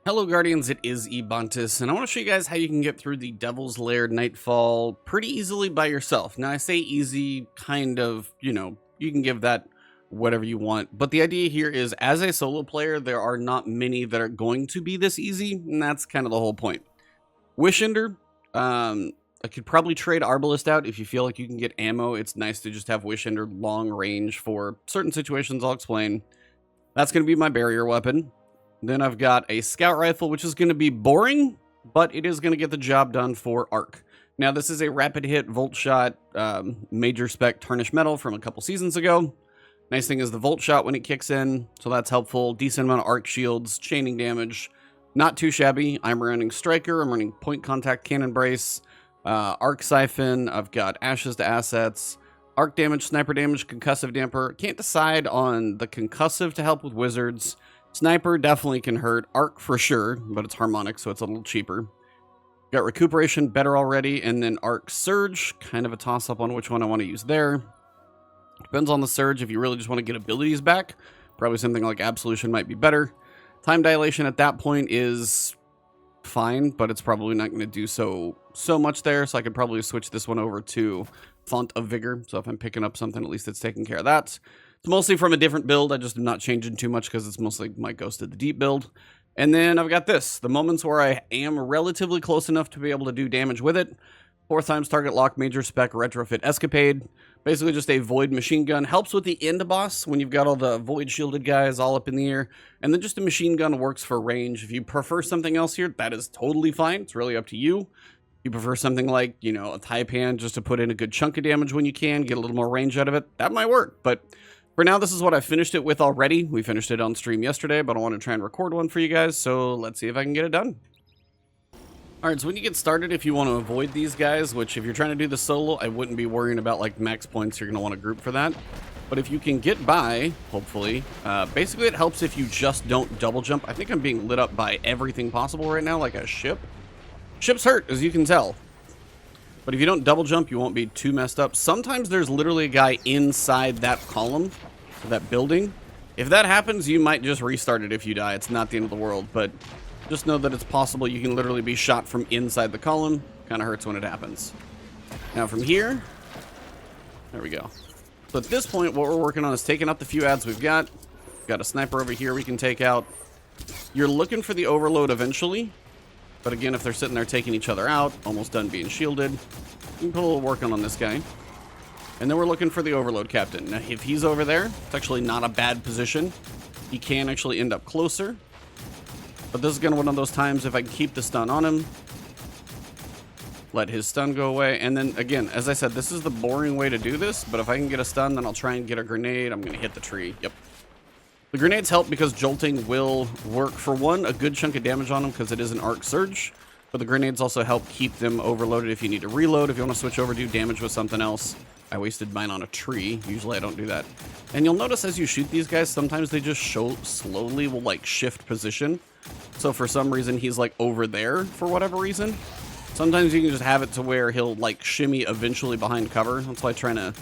Hello Guardians, it is Ebontis, and I want to show you guys how you can get through the Devil's Lair Nightfall pretty easily by yourself. Now I say easy, kind of, you can give that whatever you want, but the idea here is as a solo player, there are not many that are going to be this easy, and that's kind of the whole point. Wishender, I could probably trade Arbalest out if you feel like you can get ammo. It's nice to just have Wishender long range for certain situations I'll explain. That's going to be my barrier weapon. Then I've got a scout rifle, which is going to be boring, but it is going to get the job done for arc. Now, this is a rapid hit volt shot, major spec tarnished metal from a couple seasons ago. Nice thing is the volt shot when it kicks in, so that's helpful. Decent amount of arc shields, chaining damage, not too shabby. I'm running striker, I'm running point contact cannon brace, arc siphon. I've got ashes to assets, arc damage, sniper damage, concussive damper. Can't decide on the concussive to help with wizards. Sniper definitely can hurt. Arc for sure, but it's harmonic, so it's a little cheaper. Got recuperation better already, and then arc surge, kind of a toss-up on which one I want to use there. Depends on the surge. If you really just want to get abilities back, probably something like absolution might be better. Time dilation at that point is fine, but it's probably not going to do so much there, so I could probably switch this one over to Font of Vigor. So if I'm picking up something, at least it's taking care of that. It's mostly from a different build. I just am not changing too much because it's mostly my Ghost of the Deep build. And then I've got this, the moments where I am relatively close enough to be able to do damage with it. 4x target lock, major spec, retrofit escapade. Basically just a void machine gun. Helps with the end boss when you've got all the void shielded guys all up in the air. And then just a machine gun works for range. If you prefer something else here, that is totally fine. It's really up to you. You prefer something like, a Taipan just to put in a good chunk of damage when you can, get a little more range out of it. That might work, but for now, this is what I finished it with already. We finished it on stream yesterday, but I want to try and record one for you guys, so let's see if I can get it done. Alright, so when you get started, if you want to avoid these guys, which if you're trying to do the solo, I wouldn't be worrying about like max points, you're going to want to group for that. But if you can get by, hopefully, basically it helps if you just don't double jump. I think I'm being lit up by everything possible right now, like a ship. Ships hurt, as you can tell. But if you don't double jump, you won't be too messed up. Sometimes there's literally a guy inside that column, that building. If that happens, you might just restart it if you die. It's not the end of the world, but just know that it's possible. You can literally be shot from inside the column. Kind of hurts when it happens. Now from here, there we go. So at this point, what we're working on is taking out the few ads we've got. We've got a sniper over here we can take out. You're looking for the overload eventually. But again, if they're sitting there taking each other out, almost done being shielded, you can put a little work on this guy. And then we're looking for the overload captain. Now, if he's over there, it's actually not a bad position. He can actually end up closer. But this is going to be one of those times if I can keep the stun on him, let his stun go away. And then, again, as I said, this is the boring way to do this. But if I can get a stun, then I'll try and get a grenade. I'm going to hit the tree. Yep. The grenades help because jolting will work for one, a good chunk of damage on them because it is an arc surge, but the grenades also help keep them overloaded if you need to reload. If you want to switch over, do damage with something else. I wasted mine on a tree. Usually I don't do that. And you'll notice as you shoot these guys, sometimes they just slowly will like shift position. So for some reason he's like over there for whatever reason. Sometimes you can just have it to where he'll like shimmy eventually behind cover. That's why trying to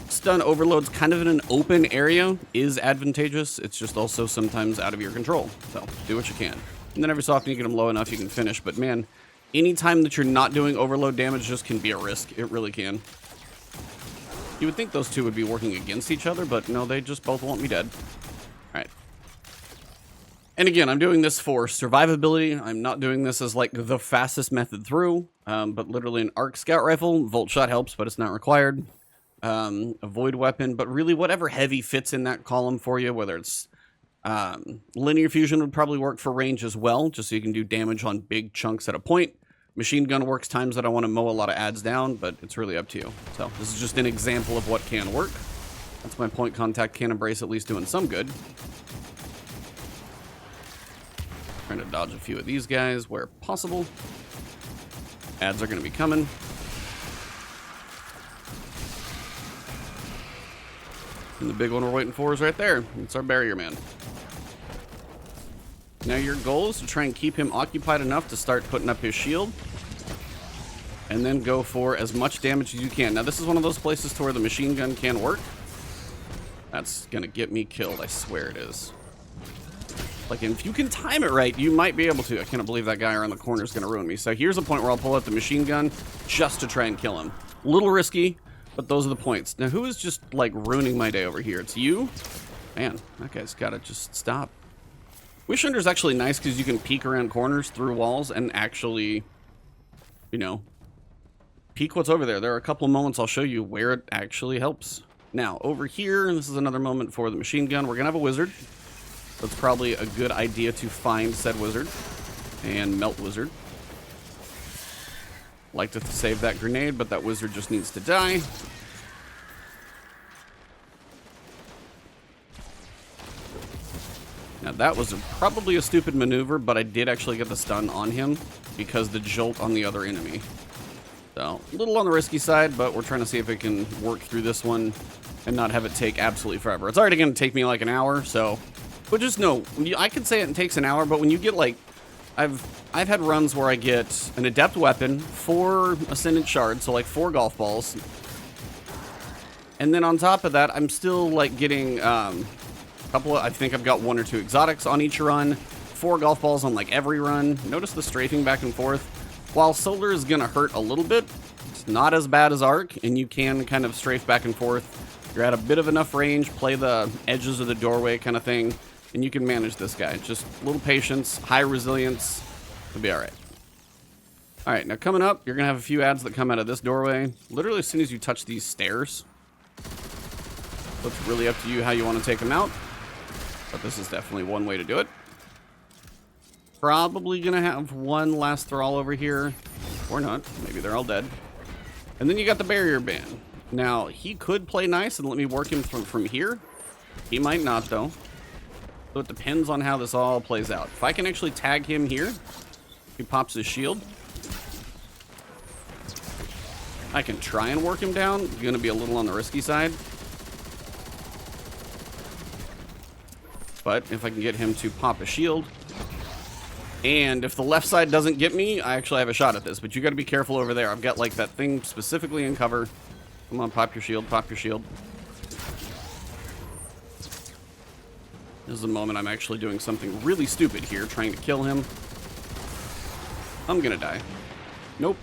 stun overloads kind of in an open area is advantageous. It's just also sometimes out of your control. So do what you can. And then every so often you get them low enough you can finish. But man, anytime that you're not doing overload damage just can be a risk. It really can. You would think those two would be working against each other, but no, they just both want me dead. All right. And again, I'm doing this for survivability. I'm not doing this as like the fastest method through, but literally an arc scout rifle. Volt shot helps, but it's not required. A void weapon, but really whatever heavy fits in that column for you, whether it's linear fusion would probably work for range as well, just so you can do damage on big chunks at a point. Machine gun works times that I want to mow a lot of ads down, but it's really up to you. So this is just an example of what can work. That's my point contact cannon brace at least doing some good. Trying to dodge a few of these guys where possible. Ads are going to be coming. And the big one we're waiting for is right there. It's our barrier man. Now your goal is to try and keep him occupied enough to start putting up his shield. And then go for as much damage as you can. Now this is one of those places to where the machine gun can work. That's going to get me killed. I swear it is. Like, if you can time it right, you might be able to. I can't believe that guy around the corner is going to ruin me. So here's a point where I'll pull out the machine gun just to try and kill him. A little risky, but those are the points. Now, who is just, like, ruining my day over here? It's you? Man, that guy's got to just stop. Wish Under's actually nice because you can peek around corners through walls and actually, you know, peek what's over there. There are a couple moments I'll show you where it actually helps. Now, over here, this is another moment for the machine gun. We're going to have a wizard. So it's probably a good idea to find said wizard and melt wizard. Like to save that grenade, but that wizard just needs to die. Now that was probably a stupid maneuver, but I did actually get the stun on him because the jolt on the other enemy. So, a little on the risky side, but we're trying to see if it can work through this one and not have it take absolutely forever. It's already going to take me like an hour, so... But just know, I could say it takes an hour, but when you get like... I've had runs where I get an adept weapon, 4 ascendant shards, so like 4 golf balls. And then on top of that, I'm still like getting a couple of... I think I've got 1 or 2 exotics on each run, 4 golf balls on like every run. Notice the strafing back and forth. While solar is going to hurt a little bit, it's not as bad as arc, and you can kind of strafe back and forth. You're at a bit of enough range, play the edges of the doorway kind of thing, and you can manage this guy. Just a little patience, high resilience, it'll be all right. All right, now coming up, you're going to have a few ads that come out of this doorway. Literally as soon as you touch these stairs. So it's really up to you how you want to take them out, but this is definitely one way to do it. Probably gonna have one last thrall over here, or not. Maybe they're all dead. And then you got the barrier ban. Now, he could play nice and let me work him from here. He might not, though. So it depends on how this all plays out. If I can actually tag him here, he pops his shield. I can try and work him down. Gonna be a little on the risky side. But if I can get him to pop a shield, and if the left side doesn't get me, I actually have a shot at this. But you got to be careful over there. I've got like that thing specifically in cover. Come on, pop your shield, pop your shield. This is the moment I'm actually doing something really stupid here, trying to kill him. I'm gonna die. Nope.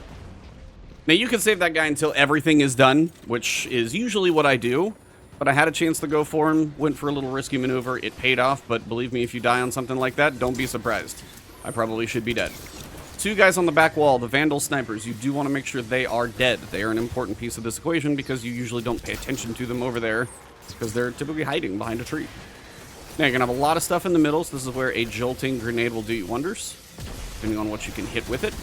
Now you can save that guy until everything is done, which is usually what I do. But I had a chance to go for him, went for a little risky maneuver. It paid off, but believe me, if you die on something like that, don't be surprised. I probably should be dead. 2 guys on the back wall, the Vandal snipers. You do want to make sure they are dead. They are an important piece of this equation because you usually don't pay attention to them over there because they're typically hiding behind a tree. Now you're going to have a lot of stuff in the middle, so this is where a jolting grenade will do you wonders, depending on what you can hit with it.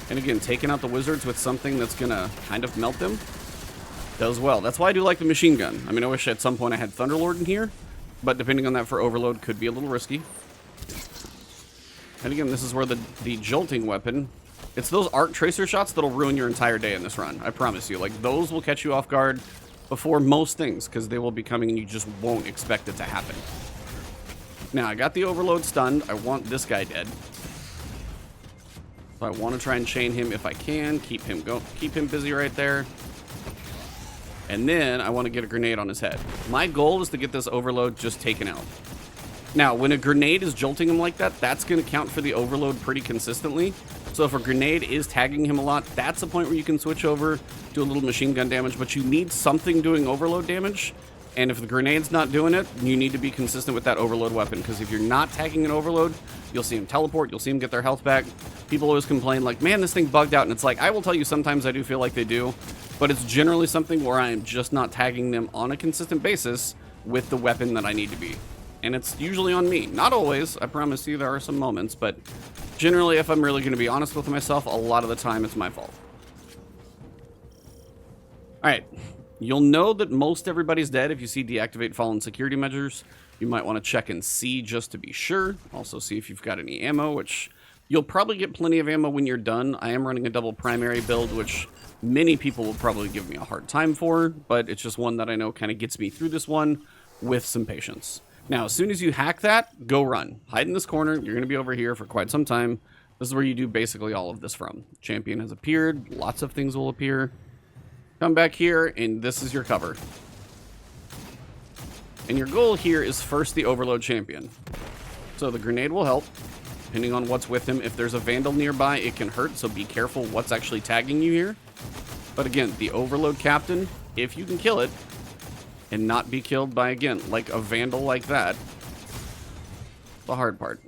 And again, taking out the wizards with something that's going to kind of melt them does well. That's why I do like the machine gun. I mean, I wish at some point I had Thunderlord in here, but depending on that for overload could be a little risky. And again, this is where the jolting weapon, it's those arc tracer shots that'll ruin your entire day in this run. I promise you. Like, those will catch you off guard before most things, because they will be coming and you just won't expect it to happen. Now, I got the overload stunned. I want this guy dead. So I want to try and chain him if I can. Keep him busy right there. And then I want to get a grenade on his head. My goal is to get this overload just taken out. Now, when a grenade is jolting him like that, that's going to count for the overload pretty consistently. So if a grenade is tagging him a lot, that's a point where you can switch over, do a little machine gun damage, but you need something doing overload damage. And if the grenade's not doing it, you need to be consistent with that overload weapon, because if you're not tagging an overload, you'll see him teleport, you'll see him get their health back. People always complain like, man, this thing bugged out, and it's like, I will tell you, sometimes I do feel like they do, but it's generally something where I am just not tagging them on a consistent basis with the weapon that I need to be. And it's usually on me. Not always, I promise you, there are some moments, but generally, if I'm really going to be honest with myself, a lot of the time it's my fault. Alright, you'll know that most everybody's dead if you see deactivate fallen security measures. You might want to check and see just to be sure. Also see if you've got any ammo, which you'll probably get plenty of ammo when you're done. I am running a double primary build, which many people will probably give me a hard time for, but it's just one that I know kind of gets me through this one with some patience. Now, as soon as you hack that, go run. Hide in this corner. You're going to be over here for quite some time. This is where you do basically all of this from. Champion has appeared. Lots of things will appear. Come back here, and this is your cover. And your goal here is first the overload champion. So the grenade will help, depending on what's with him. If there's a Vandal nearby, it can hurt, so be careful what's actually tagging you here. But again, the Overload Captain, if you can kill it, and not be killed by, again, like a Vandal like that, the hard part.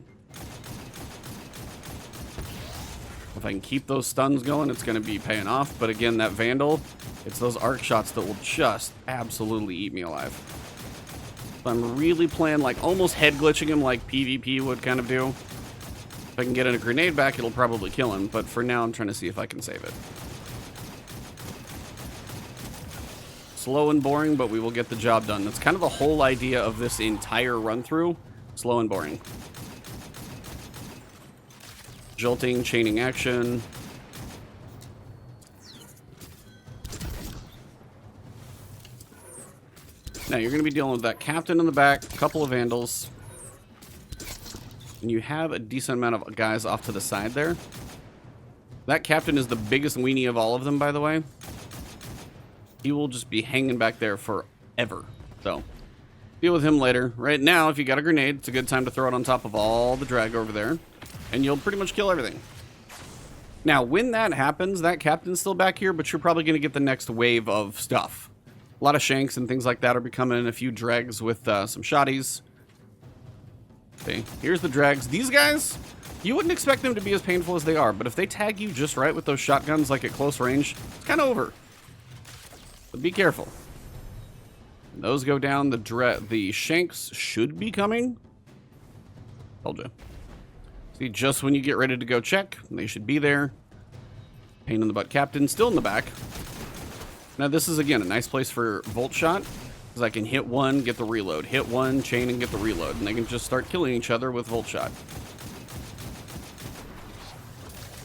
If I can keep those stuns going, it's going to be paying off. But again, that Vandal, it's those arc shots that will just absolutely eat me alive. So I'm really playing like almost head glitching him like PvP would kind of do. If I can get in a grenade back, it'll probably kill him. But for now, I'm trying to see if I can save it. Slow and boring, but we will get the job done. That's kind of the whole idea of this entire run-through. Slow and boring. Jolting, chaining action. Now you're going to be dealing with that captain in the back, a couple of Vandals. And you have a decent amount of guys off to the side there. That captain is the biggest weenie of all of them, by the way. He will just be hanging back there forever. So, deal with him later. Right now, if you got a grenade, it's a good time to throw it on top of all the drag over there. And you'll pretty much kill everything. Now, when that happens, that captain's still back here, but you're probably going to get the next wave of stuff. A lot of shanks and things like that are becoming, a few drags with some shotties. Okay, here's the drags. These guys, you wouldn't expect them to be as painful as they are, but if they tag you just right with those shotguns, like at close range, it's kind of over. But be careful. Those go down. The shanks should be coming. Told you. See, just when you get ready to go check, they should be there. Pain in the butt captain, still in the back. Now this is, again, a nice place for Volt Shot, because I can hit one, get the reload. Hit one, chain, and get the reload. And they can just start killing each other with Volt Shot.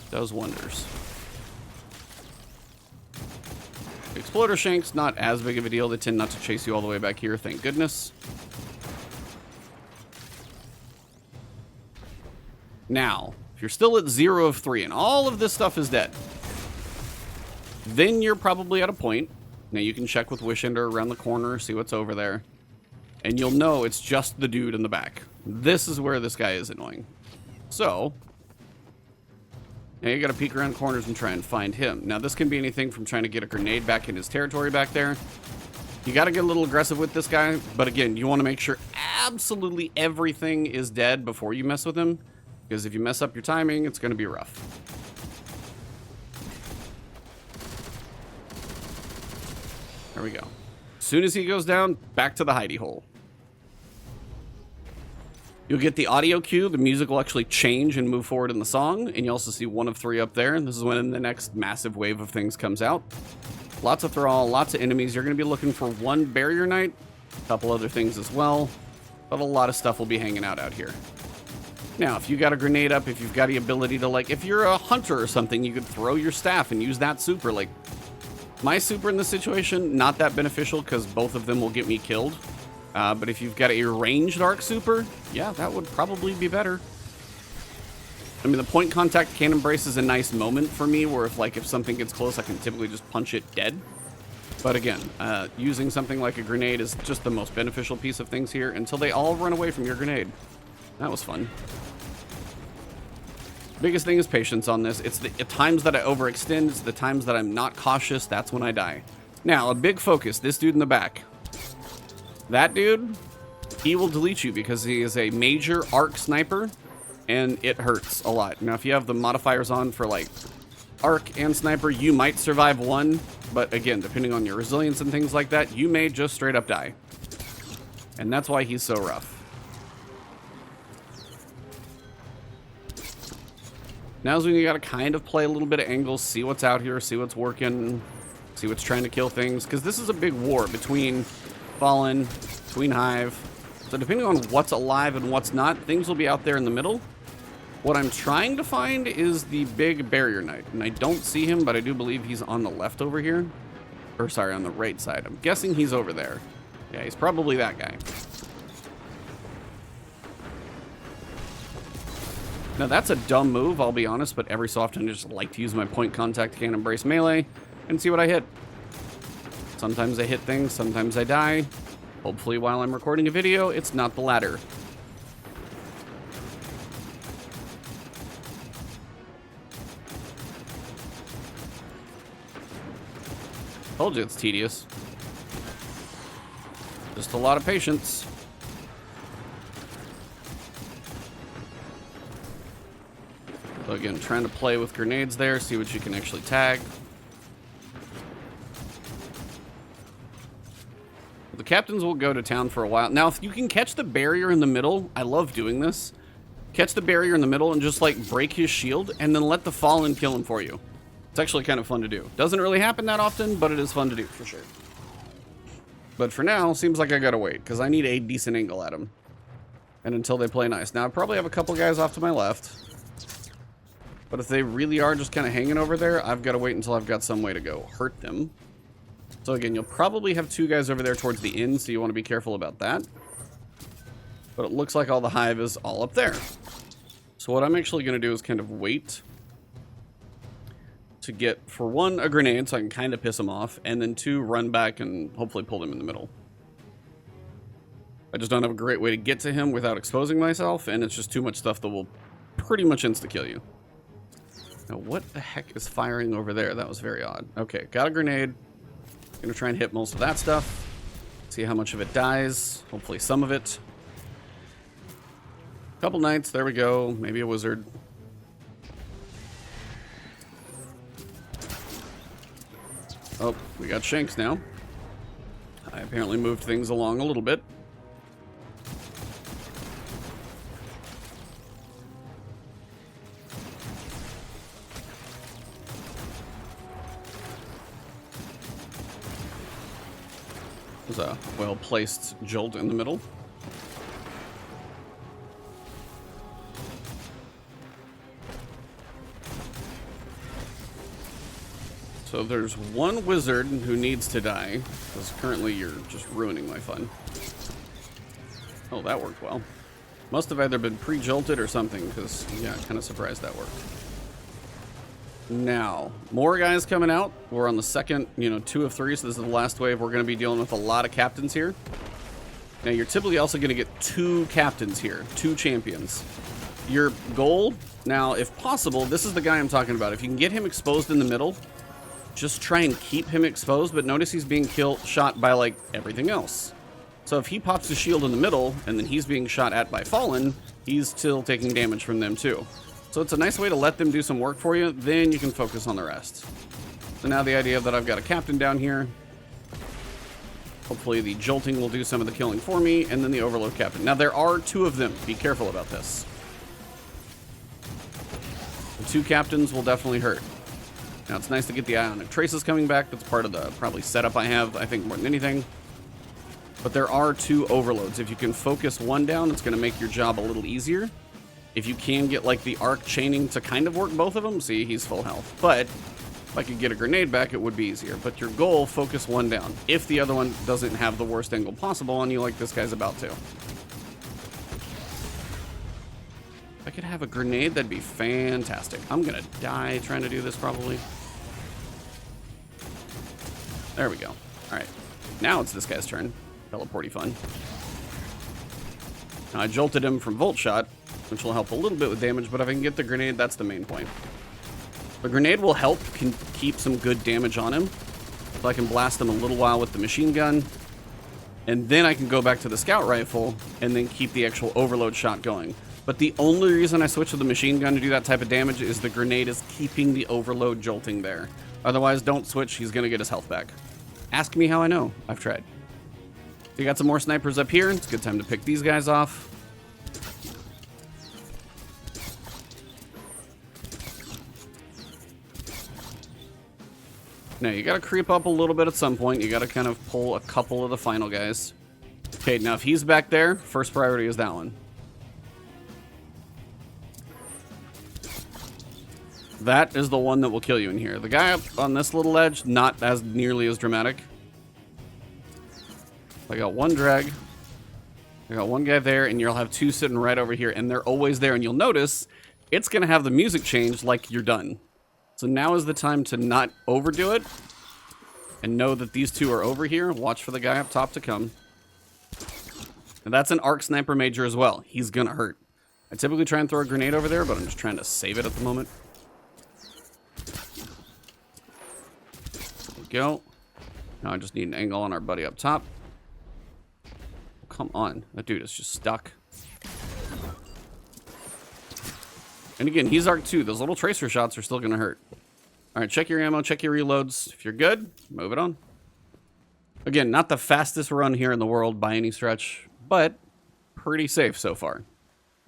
Does wonders. Exploder Shanks, not as big of a deal. They tend not to chase you all the way back here, thank goodness. Now, if you're still at 0 of 3 and all of this stuff is dead, then you're probably at a point. Now you can check with Wishender around the corner, see what's over there, and you'll know it's just the dude in the back. This is where this guy is annoying. So, now you gotta peek around corners and try and find him. Now this can be anything from trying to get a grenade back in his territory back there. You gotta get a little aggressive with this guy, but again, you wanna make sure absolutely everything is dead before you mess with him, because if you mess up your timing, it's gonna be rough. There we go. As soon as he goes down, back to the hidey hole. You'll get the audio cue. The music will actually change and move forward in the song. And you also see 1 of 3 up there. And this is when the next massive wave of things comes out. Lots of thrall, lots of enemies. You're going to be looking for 1 barrier knight, a couple other things as well. But a lot of stuff will be hanging out here. Now, if you got a grenade up, if you've got the ability to, like, if you're a hunter or something, you could throw your staff and use that super. Like, my super in this situation, not that beneficial because both of them will get me killed. But if you've got a ranged arc super, yeah, that would probably be better. I mean, the point contact cannon brace is a nice moment for me where if something gets close, I can typically just punch it dead. But again, using something like a grenade is just the most beneficial piece of things here until they all run away from your grenade. That was fun. Biggest thing is patience on this. It's the times that I overextend, it's the times that I'm not cautious, that's when I die. Now, a big focus, this dude in the back. That dude, he will delete you because he is a major arc sniper, and it hurts a lot. Now, if you have the modifiers on for, like, arc and sniper, you might survive one, but again, depending on your resilience and things like that, you may just straight up die. And that's why he's so rough. Now's when you gotta kind of play a little bit of angles, see what's out here, see what's working, see what's trying to kill things, because this is a big war between Fallen, between Hive. So depending on what's alive and what's not, things will be out there in the middle. What I'm trying to find is the big barrier knight, and I don't see him, but I do believe he's on the left over here. Or sorry, on the right side. I'm guessing he's over there. Yeah, he's probably that guy. Now that's a dumb move, I'll be honest, but every so often I just like to use my point contact cannon brace melee and see what I hit. Sometimes I hit things, sometimes I die. Hopefully while I'm recording a video, it's not the latter. Told you it's tedious. Just a lot of patience. So again, trying to play with grenades there, see what you can actually tag. The captains will go to town for a while. Now, if you can catch the barrier in the middle, I love doing this. Catch the barrier in the middle and just like break his shield and then let the Fallen kill him for you. It's actually kind of fun to do. Doesn't really happen that often, but it is fun to do for sure. But for now, seems like I gotta wait because I need a decent angle at him. And until they play nice. Now, I probably have a couple guys off to my left. But if they really are just kind of hanging over there, I've got to wait until I've got some way to go hurt them. So again, you'll probably have two guys over there towards the end, so you want to be careful about that. But it looks like all the hive is all up there. So what I'm actually going to do is kind of wait to get, for one, a grenade so I can kind of piss them off, and then two, run back and hopefully pull them in the middle. I just don't have a great way to get to him without exposing myself, and it's just too much stuff that will pretty much insta-kill you. Now, what the heck is firing over there? That was very odd. Okay, got a grenade. Gonna try and hit most of that stuff. See how much of it dies. Hopefully some of it. Couple knights, there we go. Maybe a wizard. Oh, we got shanks now. I apparently moved things along a little bit. There's a well-placed jolt in the middle. So there's one wizard who needs to die, because currently you're just ruining my fun. Oh, that worked well. Must have either been pre-jolted or something, because, yeah, kind of surprised that worked. Now, more guys coming out. We're on the second, 2 of 3, so this is the last wave. We're going to be dealing with a lot of captains here. Now, you're typically also going to get 2 captains here, 2 champions. Your goal, now, if possible, this is the guy I'm talking about. If you can get him exposed in the middle, just try and keep him exposed, but notice he's being shot by, like, everything else. So if he pops his shield in the middle, and then he's being shot at by Fallen, he's still taking damage from them, too. So it's a nice way to let them do some work for you, then you can focus on the rest. So now the idea that I've got a captain down here, hopefully the jolting will do some of the killing for me, and then the overload captain. Now there are 2 of them, be careful about this. The 2 captains will definitely hurt. Now it's nice to get the ionic traces coming back, that's part of the probably setup I have, I think more than anything. But there are 2 overloads. If you can focus one down, it's going to make your job a little easier. If you can get, like, the arc chaining to kind of work both of them, see, he's full health. But if I could get a grenade back, it would be easier. But your goal, focus one down. If the other one doesn't have the worst angle possible on you like this guy's about to. If I could have a grenade, that'd be fantastic. I'm going to die trying to do this, probably. There we go. All right. Now it's this guy's turn. Teleporty fun. Now, I jolted him from Volt Shot, which will help a little bit with damage, but if I can get the grenade, that's the main point. The grenade will help keep some good damage on him, so I can blast him a little while with the machine gun, and then I can go back to the scout rifle and then keep the actual overload shot going. But the only reason I switch to the machine gun to do that type of damage is the grenade is keeping the overload jolting there. Otherwise, don't switch, he's gonna get his health back. Ask me how I know, I've tried. So you got some more snipers up here, it's a good time to pick these guys off. Now, you gotta creep up a little bit at some point. You gotta kind of pull a couple of the final guys. Okay, now if he's back there, first priority is that one. That is the one that will kill you in here. The guy up on this little edge, not as nearly as dramatic. I got one drag. I got one guy there, and you'll have 2 sitting right over here, and they're always there. And you'll notice it's gonna have the music change like you're done. So now is the time to not overdo it and know that these 2 are over here. Watch for the guy up top to come. And that's an arc sniper major as well. He's gonna hurt. I typically try and throw a grenade over there, but I'm just trying to save it at the moment. There we go. Now I just need an angle on our buddy up top. Come on. That dude is just stuck. And again, he's arc 2. Those little tracer shots are still going to hurt. All right, check your ammo, check your reloads. If you're good, move it on. Again, not the fastest run here in the world by any stretch, but pretty safe so far. And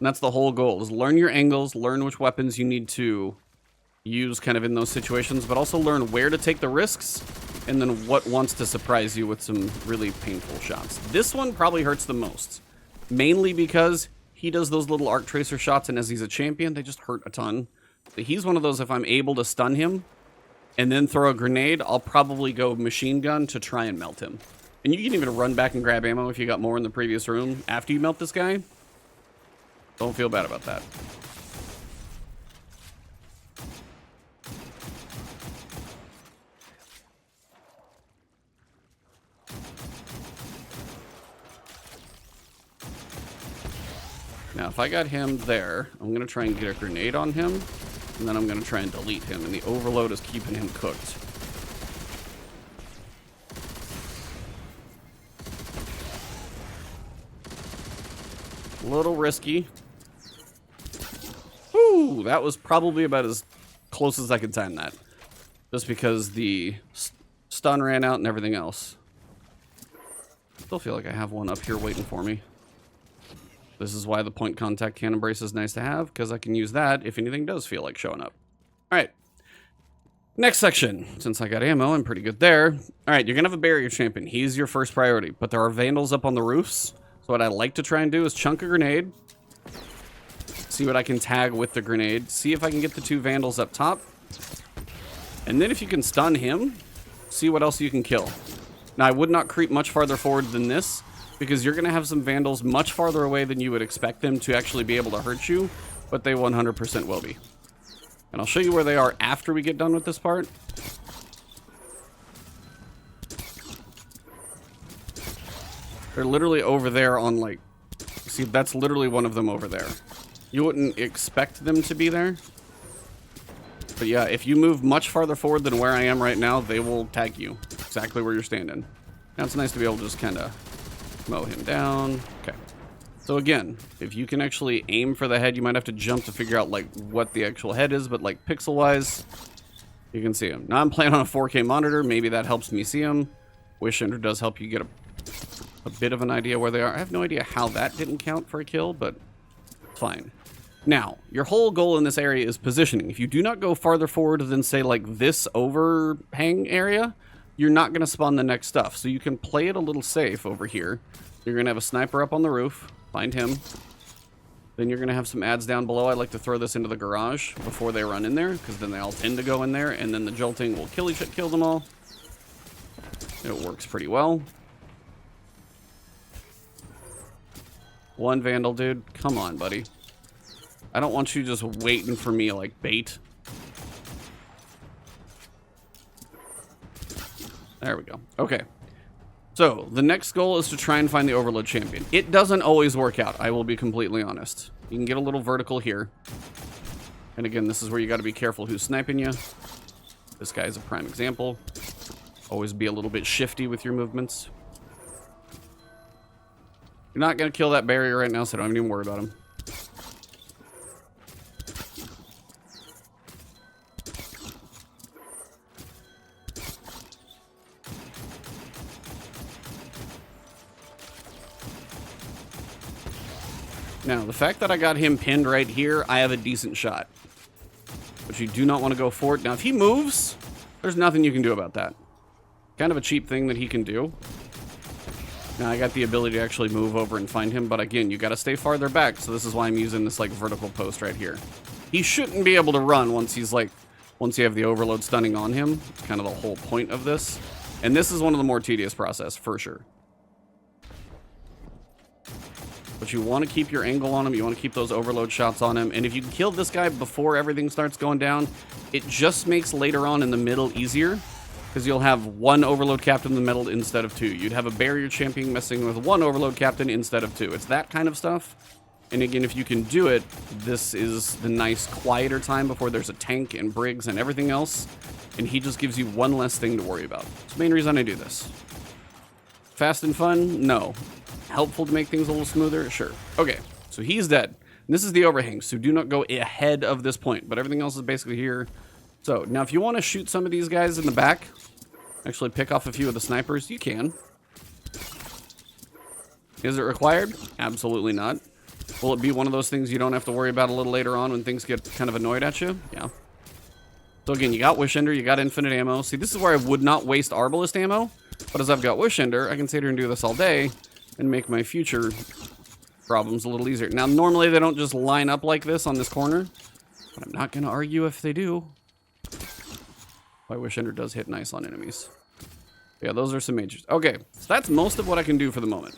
that's the whole goal, is learn your angles, learn which weapons you need to use kind of in those situations, but also learn where to take the risks and then what wants to surprise you with some really painful shots. This one probably hurts the most, mainly because he does those little arc tracer shots, and as he's a champion, they just hurt a ton. He's one of those, if I'm able to stun him and then throw a grenade, I'll probably go machine gun to try and melt him. And you can even run back and grab ammo if you got more in the previous room after you melt this guy. Don't feel bad about that. Now, if I got him there, I'm going to try and get a grenade on him, and then I'm going to try and delete him, and the overload is keeping him cooked. A little risky. Whew, that was probably about as close as I could time that. Just because the stun ran out and everything else. Still feel like I have one up here waiting for me. This is why the point contact cannon brace is nice to have, because I can use that if anything does feel like showing up. All right. Next section. Since I got ammo, I'm pretty good there. All right, you're going to have a barrier champion. He's your first priority, but there are vandals up on the roofs. So what I like to try and do is chunk a grenade. See what I can tag with the grenade. See if I can get the 2 vandals up top. And then if you can stun him, see what else you can kill. Now, I would not creep much farther forward than this, because you're going to have some vandals much farther away than you would expect them to actually be able to hurt you, but they 100% will be. And I'll show you where they are after we get done with this part. They're literally over there on, like... See, that's literally one of them over there. You wouldn't expect them to be there. But yeah, if you move much farther forward than where I am right now, they will tag you exactly where you're standing. Now it's nice to be able to just kind of mow him down. Okay. So again, if you can actually aim for the head, you might have to jump to figure out like what the actual head is, but like pixel-wise, you can see him. Now I'm playing on a 4K monitor. Maybe that helps me see him. Wish Ender does help you get a bit of an idea where they are. I have no idea how that didn't count for a kill, but fine. Now, your whole goal in this area is positioning. If you do not go farther forward than, say, like this overhang area, you're not going to spawn the next stuff. So you can play it a little safe over here. You're going to have a sniper up on the roof. Find him. Then you're going to have some ads down below. I like to throw this into the garage before they run in there, because then they all tend to go in there, and then the jolting will kill them all. It works pretty well. One vandal, dude. Come on, buddy. I don't want you just waiting for me like bait. There we go. Okay. So, the next goal is to try and find the Overload Champion. It doesn't always work out, I will be completely honest. You can get a little vertical here. And again, this is where you got to be careful who's sniping you. This guy is a prime example. Always be a little bit shifty with your movements. You're not going to kill that barrier right now, so don't even worry about him. Now, the fact that I got him pinned right here, I have a decent shot. But you do not want to go for it. Now, if he moves, there's nothing you can do about that. Kind of a cheap thing that he can do. Now, I got the ability to actually move over and find him, but again, you got to stay farther back, so this is why I'm using this, like, vertical post right here. He shouldn't be able to run once he's, like, once you have the overload stunning on him. It's kind of the whole point of this. And this is one of the more tedious process, for sure. But you want to keep your angle on him. You want to keep those overload shots on him. And if you can kill this guy before everything starts going down, it just makes later on in the middle easier. Because you'll have one overload captain in the middle instead of 2. You'd have a barrier champion messing with one overload captain instead of 2. It's that kind of stuff. And again, if you can do it, this is the nice quieter time before there's a tank and Briggs and everything else. And he just gives you one less thing to worry about. It's the main reason I do this. Fast and fun? No. Helpful to make things a little smoother? Sure. Okay, so he's dead. And this is the overhang, so do not go ahead of this point. But everything else is basically here. So, now if you want to shoot some of these guys in the back, actually pick off a few of the snipers, you can. Is it required? Absolutely not. Will it be one of those things you don't have to worry about a little later on when things get kind of annoyed at you? Yeah. So again, you got Wishender, you got infinite ammo. See, this is where I would not waste Arbalest ammo, but as I've got Wishender, I can sit here and do this all day and make my future problems a little easier. Now, normally they don't just line up like this on this corner, but I'm not going to argue if they do. My Wishender does hit nice on enemies. Yeah, those are some majors. Okay, so that's most of what I can do for the moment.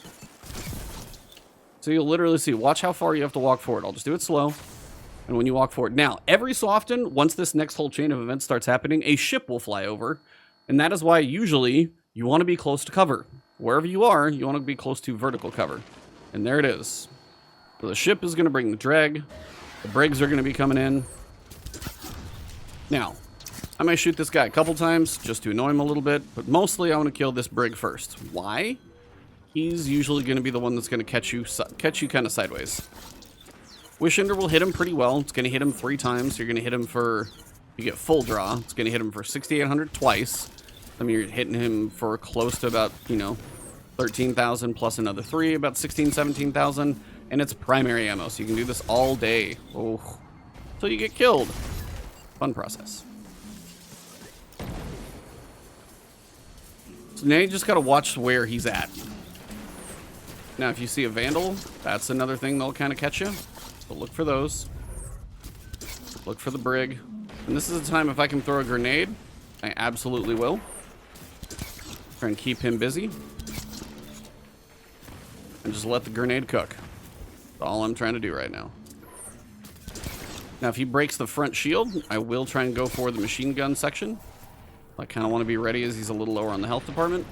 So you'll literally see, watch how far you have to walk forward. I'll just do it slow. And when you walk forward. Now, every so often, once this next whole chain of events starts happening, a ship will fly over. And that is why usually you want to be close to cover. Wherever you are, you want to be close to vertical cover. And there it is. So the ship is going to bring the drag. The Briggs are going to be coming in. Now, I might shoot this guy a couple times just to annoy him a little bit. But mostly I want to kill this Brig first. Why? He's usually going to be the one that's going to catch you kind of sideways. Wishender will hit him pretty well. It's going to hit him 3 times. You're going to hit him for, you get full draw. It's going to hit him for 6,800 twice. I mean, you're hitting him for close to about, 13,000 plus another 3, about 16,000, 17,000. And it's primary ammo, so you can do this all day. Oh, until you get killed. Fun process. So now you just got to watch where he's at. Now, if you see a Vandal, that's another thing that'll kind of catch you. So look for those. Look for the Brig. And this is the time if I can throw a grenade, I absolutely will. Try and keep him busy. And just let the grenade cook. That's all I'm trying to do right now. Now, if he breaks the front shield, I will try and go for the machine gun section. I kind of want to be ready as he's a little lower on the health department.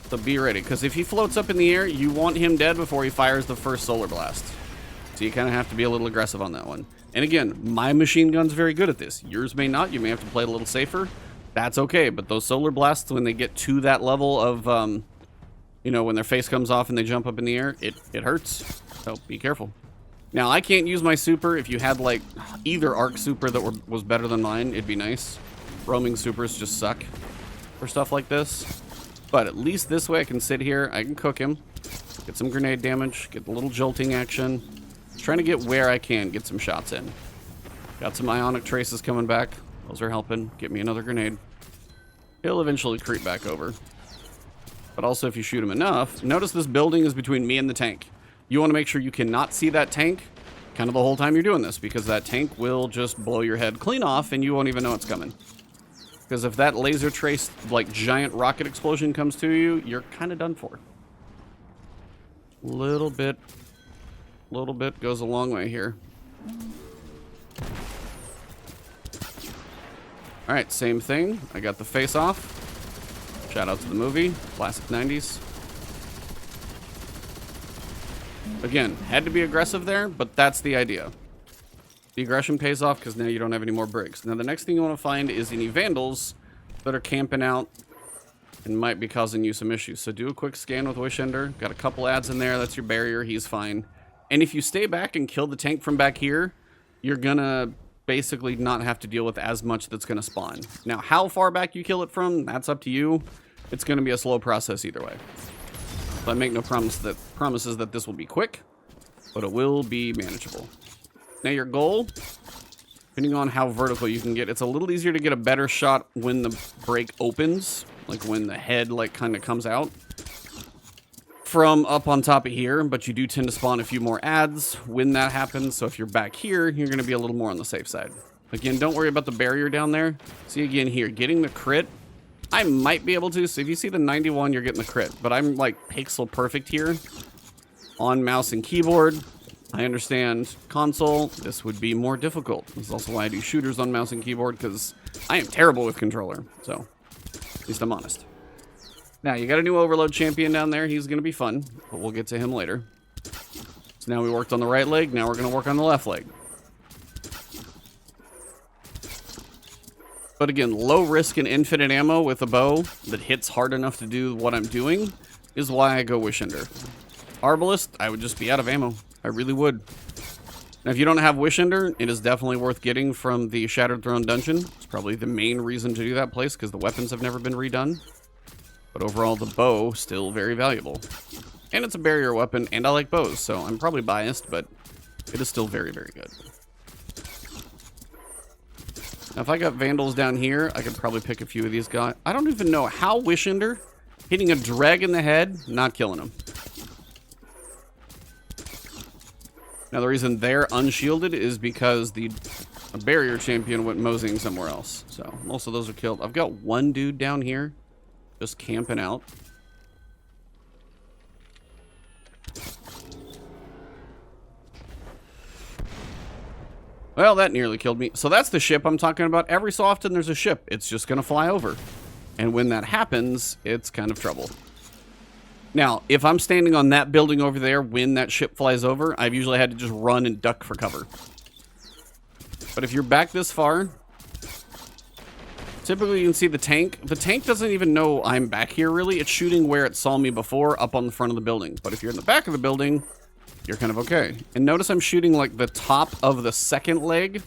So be ready, because if he floats up in the air, you want him dead before he fires the first solar blast. So you kind of have to be a little aggressive on that one. And again, my machine gun's very good at this. Yours may not. You may have to play a little safer. That's okay, but those solar blasts, when they get to that level of, when their face comes off and they jump up in the air, it hurts. So be careful. Now, I can't use my super. If you had, like, either arc super that was better than mine, it'd be nice. Roaming supers just suck for stuff like this. But at least this way I can sit here, I can cook him, get some grenade damage, get a little jolting action. Just trying to get where I can, get some shots in. Got some ionic traces coming back. Those are helping. Get me another grenade. He'll eventually creep back over. But also if you shoot him enough, notice this building is between me and the tank. You want to make sure you cannot see that tank kind of the whole time you're doing this, because that tank will just blow your head clean off and you won't even know it's coming. Because if that laser trace, like, giant rocket explosion comes to you, you're kind of done for. Little bit goes a long way here. Alright, same thing. I got the face off. Shout out to the movie. Classic 90s. Again, had to be aggressive there, but that's the idea. The aggression pays off because now you don't have any more Briggs. Now the next thing you want to find is any Vandals that are camping out and might be causing you some issues. So do a quick scan with Wishender. Got a couple ads in there. That's your barrier. He's fine. And if you stay back and kill the tank from back here, you're going to basically not have to deal with as much that's going to spawn. Now, how far back you kill it from, that's up to you. It's going to be a slow process either way. So I make no promises that this will be quick, but it will be manageable. Now your goal, depending on how vertical you can get, it's a little easier to get a better shot when the break opens, like when the head like kind of comes out from up on top of here, but you do tend to spawn a few more ads when that happens. So if you're back here, you're going to be a little more on the safe side. Again, don't worry about the barrier down there. See, again here, getting the crit, I might be able to. So if you see the 91, you're getting the crit, but I'm like pixel perfect here on mouse and keyboard. I understand console, this would be more difficult. This is also why I do shooters on mouse and keyboard, because I am terrible with controller. So At least I'm honest. Now, you got a new Overload champion down there. He's going to be fun, but we'll get to him later. So now we worked on the right leg. Now we're going to work on the left leg. But again, low risk and infinite ammo with a bow that hits hard enough to do what I'm doing is why I go Wishender. Arbalist, I would just be out of ammo. I really would. Now, if you don't have Wishender, it is definitely worth getting from the Shattered Throne dungeon. It's probably the main reason to do that place because the weapons have never been redone. But overall, the bow, still very valuable. And it's a barrier weapon, and I like bows, so I'm probably biased, but it is still very, very good. Now, if I got Vandals down here, I could probably pick a few of these guys. I don't even know how Wishender, hitting a drag in the head, not killing him. Now, the reason they're unshielded is because the barrier champion went moseying somewhere else. So, most of those are killed. I've got one dude down here just camping out. Well, that nearly killed me. So that's the ship I'm talking about. Every so often there's a ship. It's just going to fly over. And when that happens, it's kind of trouble. Now, if I'm standing on that building over there when that ship flies over, I've usually had to just run and duck for cover. But if you're back this far, typically you can see the tank. The tank doesn't even know I'm back here, really. It's shooting where it saw me before, up on the front of the building. But if you're in the back of the building, you're kind of okay. And notice I'm shooting like the top of the second leg,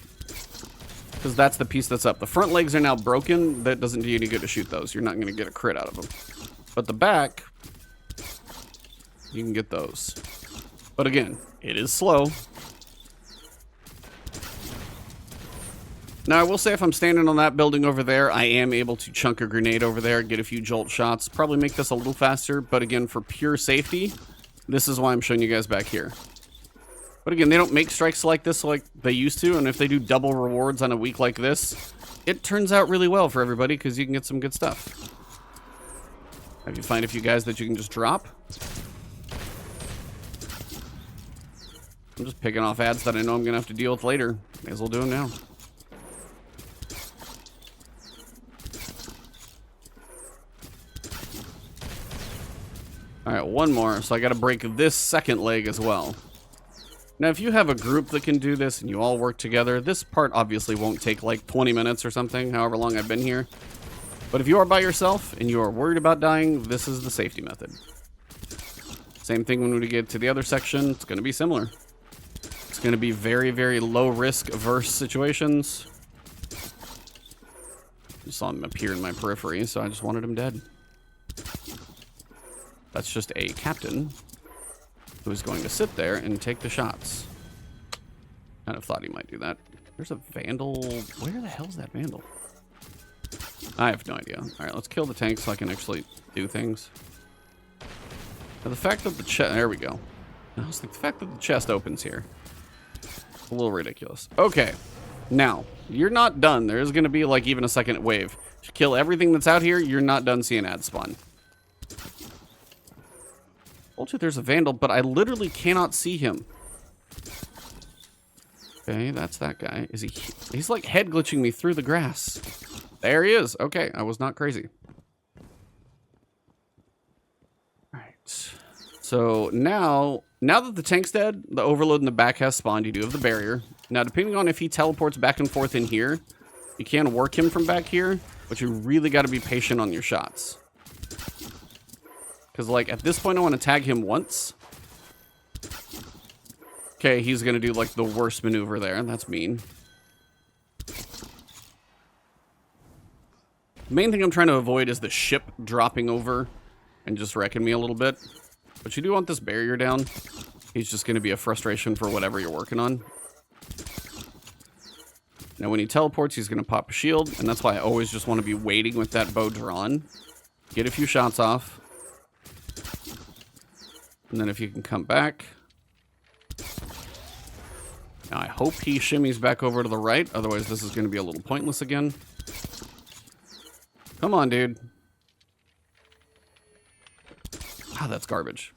because that's the piece that's up. The front legs are now broken. That doesn't do you any good to shoot those. You're not going to get a crit out of them. But the back, you can get those. But again, it is slow. Now, I will say if I'm standing on that building over there, I am able to chunk a grenade over there, get a few jolt shots, probably make this a little faster. But again, for pure safety, this is why I'm showing you guys back here. But again, they don't make strikes like this like they used to, and if they do double rewards on a week like this, it turns out really well for everybody because you can get some good stuff. Have you find a few guys that you can just drop? I'm just picking off ads that I know I'm going to have to deal with later. May as well do them now. Alright, one more. So I got to break this second leg as well. Now, if you have a group that can do this and you all work together, this part obviously won't take like 20 minutes or something, however long I've been here. But if you are by yourself and you are worried about dying, this is the safety method. Same thing when we get to the other section. It's going to be similar. It's going to be very, very low risk averse situations. I saw him appear in my periphery, so I just wanted him dead. That's just a captain who's going to sit there and take the shots. Kind of thought he might do that. There's a Vandal. Where the hell's that Vandal? I have no idea. All right, let's kill the tank so I can actually do things. Now, the fact that the chest... There we go. I was like, the fact that the chest opens here. A little ridiculous. Okay. Now, you're not done. There's going to be, like, even a second wave. If you kill everything that's out here, you're not done seeing ads spawn. Told you there's a Vandal, but I literally cannot see him. Okay, that's that guy. Is he... He's, like, head glitching me through the grass. There he is. Okay, I was not crazy. Alright. So, now that the tank's dead, the overload in the back has spawned. You do have the barrier. Now, depending on if he teleports back and forth in here, you can work him from back here, but you really got to be patient on your shots. Because, like, at this point, I want to tag him once. Okay, he's going to do, like, the worst maneuver there, and that's mean. The main thing I'm trying to avoid is the ship dropping over and just wrecking me a little bit. But you do want this barrier down. He's just going to be a frustration for whatever you're working on. Now, when he teleports, he's going to pop a shield, and that's why I always just want to be waiting with that bow drawn. Get a few shots off. And then if you can come back. Now, I hope he shimmies back over to the right. Otherwise, this is going to be a little pointless again. Come on, dude. Ah, that's garbage.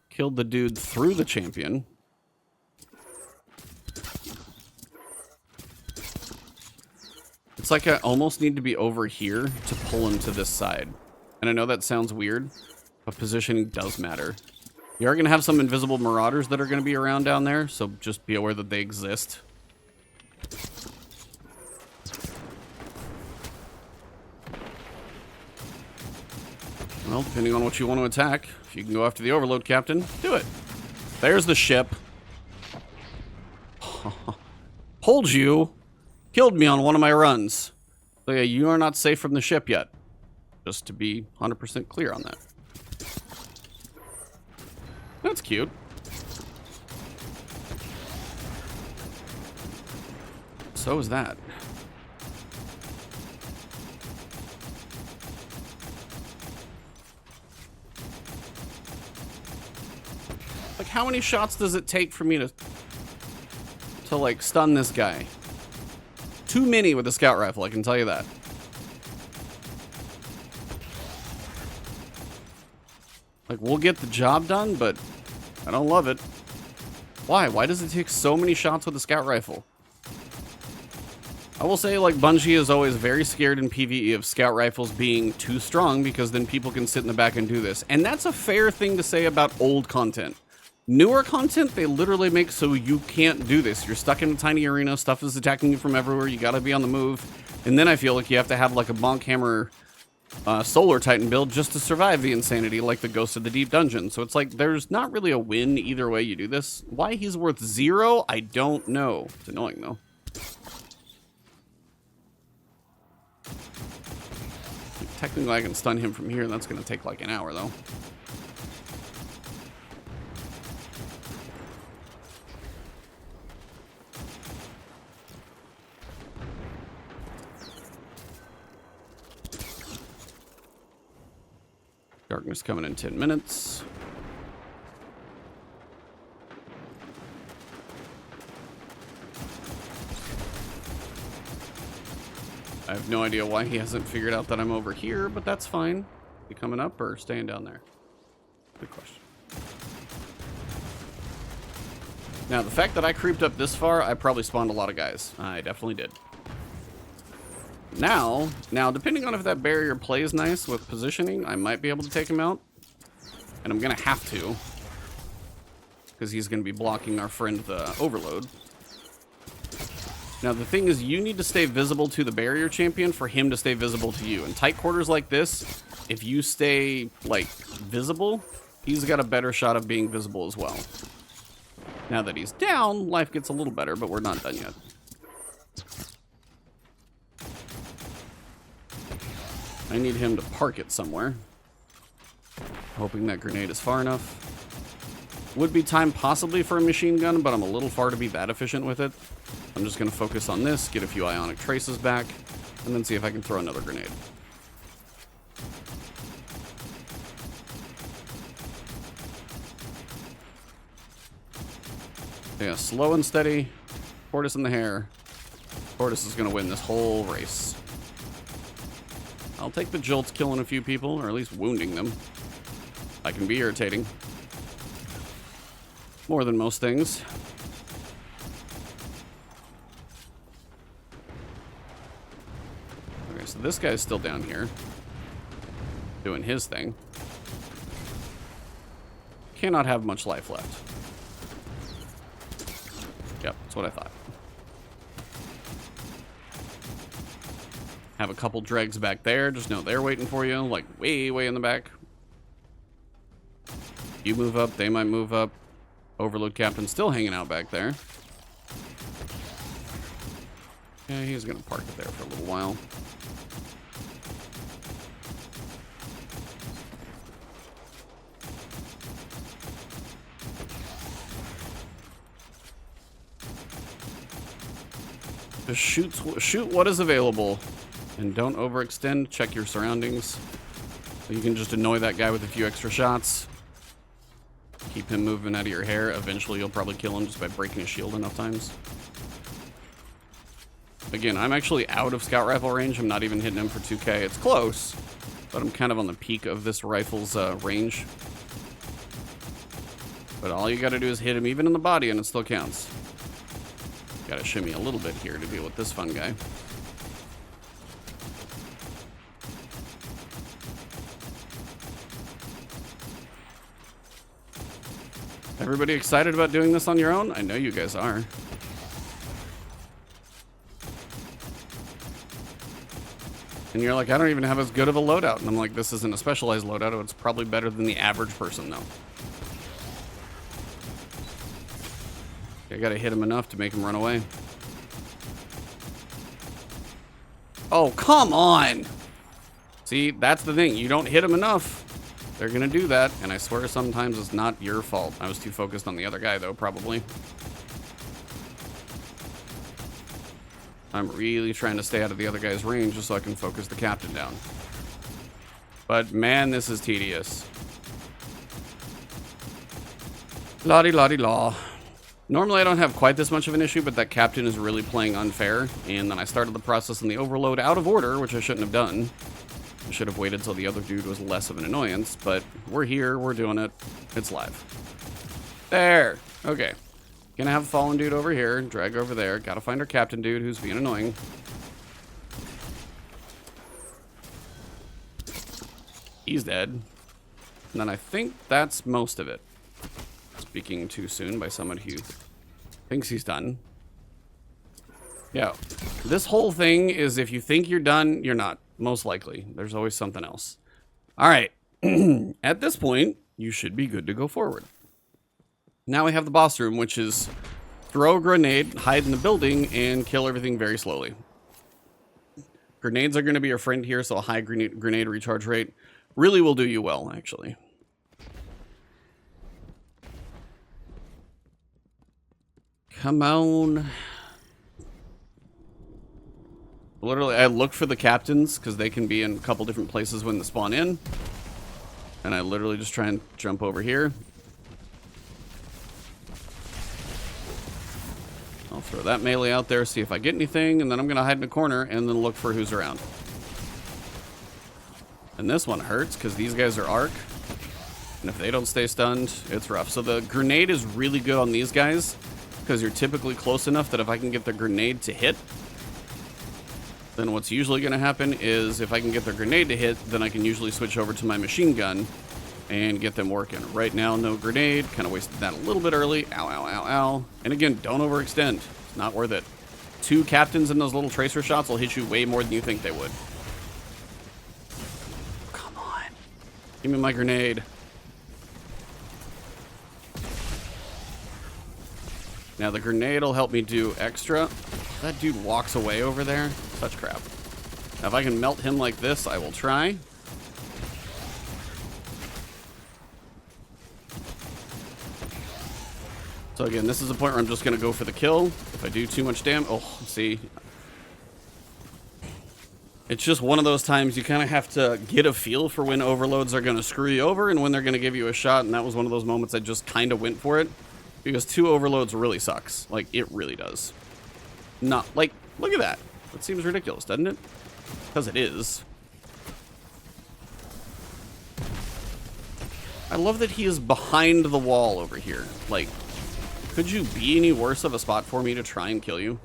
Killed the dude through the champion. It's like I almost need to be over here to pull him to this side. And I know that sounds weird, but positioning does matter. You are going to have some invisible marauders that are going to be around down there, so just be aware that they exist. Well, depending on what you want to attack, if you can go after the Overload Captain, do it. There's the ship. Hold you. Killed me on one of my runs. So yeah, you are not safe from the ship yet. Just to be 100% clear on that. That's cute. So is that. Like, how many shots does it take for me to like stun this guy? Too many with the scout rifle, I can tell you that. Like, we'll get the job done, but I don't love it. Why? Why does it take so many shots with the scout rifle? I will say, like, Bungie is always very scared in PvE of scout rifles being too strong because then people can sit in the back and do this. And that's a fair thing to say about old content. Newer content, they literally make so you can't do this. You're stuck in a tiny arena, stuff is attacking you from everywhere, you gotta be on the move. And then I feel like you have to have like a Bonk Hammer Solar Titan build just to survive the insanity, like the Ghost of the Deep Dungeon. So it's like, there's not really a win either way you do this. Why he's worth 0, I don't know. It's annoying though. Technically I can stun him from here, and that's gonna take like an hour though. Darkness coming in 10 minutes. I have no idea why he hasn't figured out that I'm over here, but that's fine. You coming up or staying down there? Good question. Now, the fact that I creeped up this far, I probably spawned a lot of guys. I definitely did. Now, depending on if that barrier plays nice with positioning, I might be able to take him out. And I'm going to have to. Because he's going to be blocking our friend, the Overload. Now, the thing is, you need to stay visible to the barrier champion for him to stay visible to you. In tight quarters like this, if you stay, like, visible, he's got a better shot of being visible as well. Now that he's down, life gets a little better, but we're not done yet. I need him to park it somewhere. Hoping that grenade is far enough. Would be time possibly for a machine gun, but I'm a little far to be that efficient with it. I'm just going to focus on this, get a few ionic traces back, and then see if I can throw another grenade. Yeah, slow and steady. Tortoise in the hair. Tortoise is going to win this whole race. I'll take the jolts killing a few people, or at least wounding them. I can be irritating. More than most things. Okay, so this guy's still down here. Doing his thing. Cannot have much life left. Yep, that's what I thought. Have a couple dregs back there. Just know they're waiting for you, like way, way in the back. You move up, they might move up. Overload Captain's still hanging out back there. Yeah, he's gonna park it there for a little while. Just shoot what is available. And don't overextend. Check your surroundings. You can just annoy that guy with a few extra shots. Keep him moving out of your hair. Eventually, you'll probably kill him just by breaking his shield enough times. Again, I'm actually out of scout rifle range. I'm not even hitting him for 2K. It's close, but I'm kind of on the peak of this rifle's range. But all you got to do is hit him even in the body, and it still counts. Got to shimmy a little bit here to deal with this fun guy. Everybody excited about doing this on your own? I know you guys are. And you're like, I don't even have as good of a loadout. And I'm like, this isn't a specialized loadout. It's probably better than the average person, though. I gotta hit him enough to make him run away. Oh, come on! See, that's the thing. You don't hit him enough, they're gonna do that. And I swear sometimes it's not your fault. I was too focused on the other guy, though, probably. I'm really trying to stay out of the other guy's range just so I can focus the captain down. But man, this is tedious. La-di-la-di-la. Normally I don't have quite this much of an issue, but that captain is really playing unfair. And then I started the process in the overload out of order, which I shouldn't have done. I should have waited till the other dude was less of an annoyance, but we're here, we're doing it. It's live. There. Okay. Gonna have a fallen dude over here, drag over there. Gotta find our captain dude who's being annoying. He's dead. And then I think that's most of it. Speaking too soon by someone who thinks he's done. Yeah. This whole thing is if you think you're done, you're not. Most likely. There's always something else. Alright. At this point, you should be good to go forward. Now we have the boss room, which is throw a grenade, hide in the building, and kill everything very slowly. Grenades are going to be your friend here, so a high grenade recharge rate really will do you well, actually. Come on. Literally, I look for the captains, because they can be in a couple different places when they spawn in. And I literally just try and jump over here. I'll throw that melee out there, see if I get anything, and then I'm going to hide in a corner and then look for who's around. And this one hurts because these guys are arc. And if they don't stay stunned, it's rough. So the grenade is really good on these guys because you're typically close enough that if I can get the grenade to hit, then what's usually going to happen is if I can get the grenade to hit, then I can usually switch over to my machine gun and get them working. Right now, no grenade. Kind of wasted that a little bit early. Ow, ow, ow, ow. And again, don't overextend. It's not worth it. 2 captains in those little tracer shots will hit you way more than you think they would. Come on. Give me my grenade. Now, the grenade will help me do extra. That dude walks away over there. Such crap. Now, if I can melt him like this, I will try. So again, this is a point where I'm just going to go for the kill. If I do too much damage... Oh, see. It's just one of those times you kind of have to get a feel for when overloads are going to screw you over and when they're going to give you a shot. And that was one of those moments I just kind of went for it. Because 2 overloads really sucks. Like, it really does. Not, like, look at that. That seems ridiculous, doesn't it? Because it is. I love that he is behind the wall over here. Like... Could you be any worse of a spot for me to try and kill you?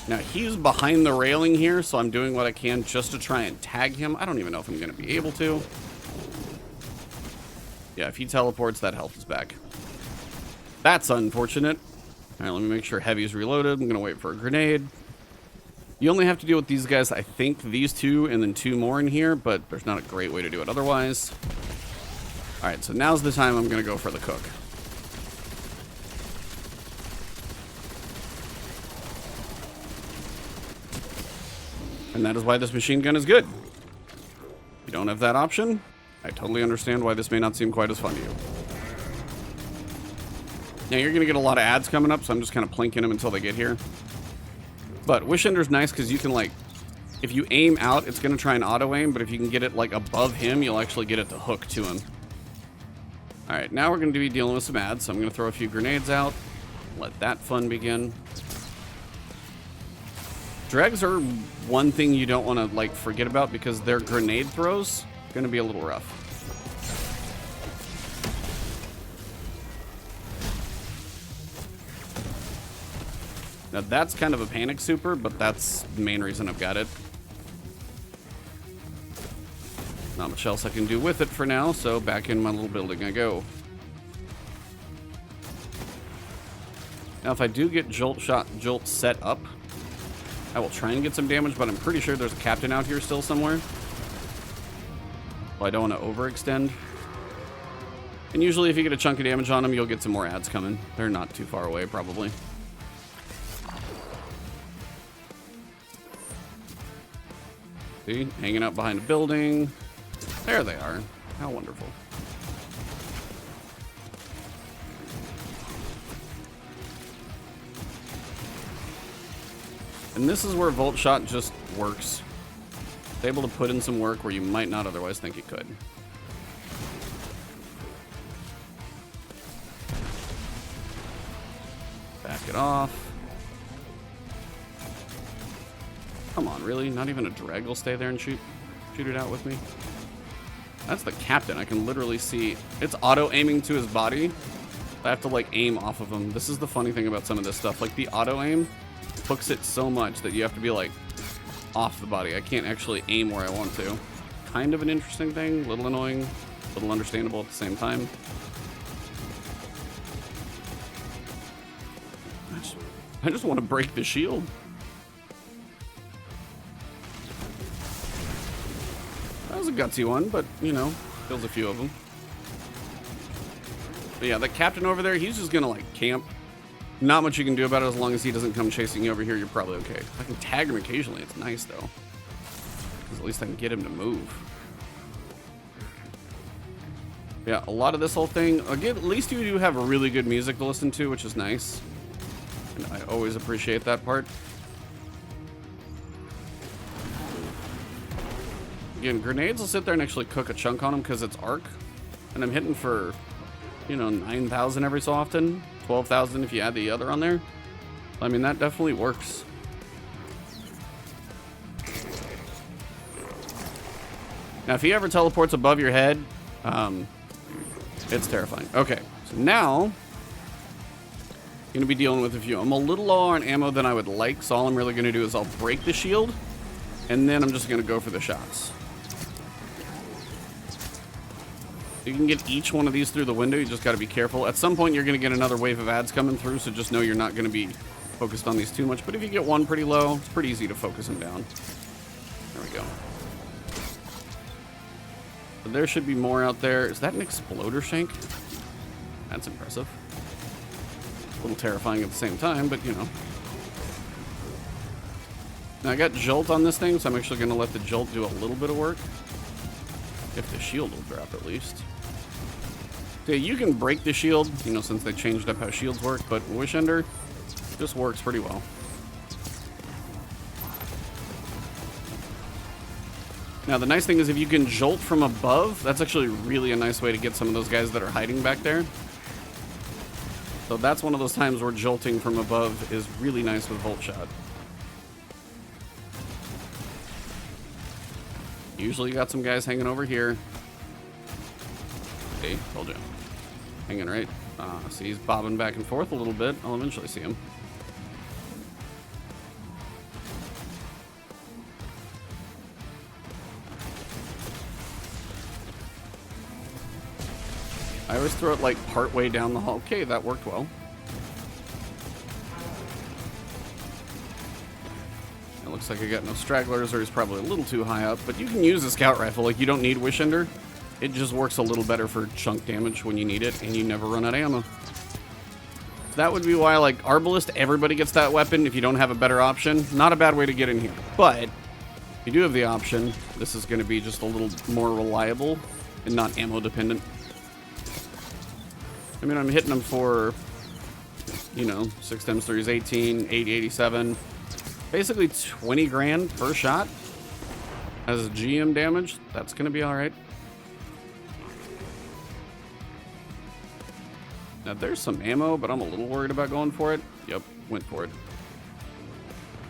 Now, he's behind the railing here, so I'm doing what I can just to try and tag him. I don't even know if I'm going to be able to. Yeah, if he teleports, that health is back. That's unfortunate. All right, let me make sure heavy's reloaded. I'm going to wait for a grenade. You only have to deal with these guys, I think, these 2 and then 2 more in here, but there's not a great way to do it otherwise. Alright, so now's the time I'm going to go for the cook. And that is why this machine gun is good. If you don't have that option, I totally understand why this may not seem quite as fun to you. Now, you're going to get a lot of ads coming up, so I'm just kind of plinking them until they get here. But Wish Ender's nice because you can, like, if you aim out, it's going to try and auto-aim, but if you can get it, like, above him, you'll actually get it to hook to him. Alright, now we're going to be dealing with some ads, so I'm going to throw a few grenades out. Let that fun begin. Dregs are one thing you don't want to, like, forget about because their grenade throws are going to be a little rough. Now, that's kind of a panic super, but that's the main reason I've got it. Not much else I can do with it for now, so back in my little building I go. Now, if I do get Jolt set up, I will try and get some damage, but I'm pretty sure there's a captain out here still somewhere. Well, I don't want to overextend. And usually if you get a chunk of damage on them, you'll get some more ads coming. They're not too far away, probably. See? Hanging out behind a building. There they are. How wonderful. And this is where Volt Shot just works. It's able to put in some work where you might not otherwise think it could. Back it off. Come on, really? Not even a drag will stay there and shoot it out with me? That's the captain. I can literally see it's auto-aiming to his body. I have to, like, aim off of him. This is the funny thing about some of this stuff. Like, the auto-aim hooks it so much that you have to be, like, off the body. I can't actually aim where I want to. Kind of an interesting thing. A little annoying. A little understandable at the same time. I just want to break the shield. That was a gutsy one, but, you know, kills a few of them. But yeah, the captain over there, he's just going to, like, camp. Not much you can do about it as long as he doesn't come chasing you over here. You're probably okay. I can tag him occasionally. It's nice, though. Because at least I can get him to move. Yeah, a lot of this whole thing, again, at least you do have really good music to listen to, which is nice. And I always appreciate that part. Again, grenades will sit there and actually cook a chunk on them because it's arc. And I'm hitting for, you know, 9,000 every so often. 12,000 if you add the other on there. I mean, that definitely works. Now, if he ever teleports above your head, it's terrifying. Okay, so now I'm gonna be dealing with a few. I'm a little low on ammo than I would like, so all I'm really gonna do is I'll break the shield, and then I'm just gonna go for the shots. You can get each one of these through the window. You just got to be careful. At some point, you're going to get another wave of ads coming through, so just know you're not going to be focused on these too much. But if you get one pretty low, it's pretty easy to focus them down. There we go. But there should be more out there. Is that an exploder shank? That's impressive. A little terrifying at the same time, but you know. Now I got Jolt on this thing, so I'm actually going to let the Jolt do a little bit of work. If the shield will drop at least. So you can break the shield, you know, since they changed up how shields work, but Wish Ender just works pretty well. Now the nice thing is if you can jolt from above, that's actually really a nice way to get some of those guys that are hiding back there. So that's one of those times where jolting from above is really nice with Volt Shot. Usually you got some guys hanging over here. Okay, told you. Hanging right. See, he's bobbing back and forth a little bit. I'll eventually see him. I always throw it like part way down the hall. Okay, that worked well. It looks like I got no stragglers, or he's probably a little too high up, but you can use a scout rifle. Like, you don't need Wish Ender. It just works a little better for chunk damage when you need it, and you never run out of ammo. So that would be why, like, Arbalist, everybody gets that weapon if you don't have a better option. Not a bad way to get in here. But, if you do have the option, this is going to be just a little more reliable and not ammo dependent. I mean, I'm hitting them for, you know, 6x3 is 18, 887. Basically 20 grand per shot as GM damage. That's going to be all right. Now, there's some ammo, but I'm a little worried about going for it. Yep, went for it.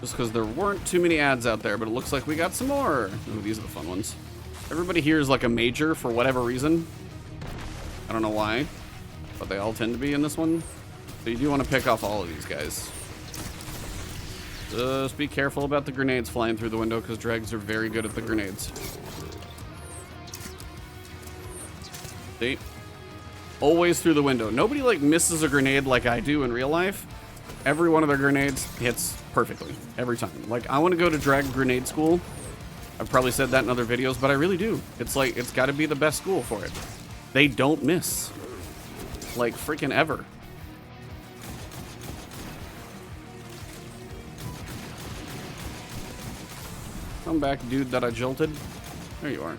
Just because there weren't too many ads out there, but it looks like we got some more. Ooh, these are the fun ones. Everybody here is like a major for whatever reason. I don't know why, but they all tend to be in this one. So you do want to pick off all of these guys. Just be careful about the grenades flying through the window, because dregs are very good at the grenades. See? Always through the window. Nobody, like, misses a grenade like I do in real life. Every one of their grenades hits perfectly. Every time. Like, I want to go to drag grenade school. I've probably said that in other videos, but I really do. It's like, it's got to be the best school for it. They don't miss. Like, freaking ever. Come back, dude that I jolted. There you are.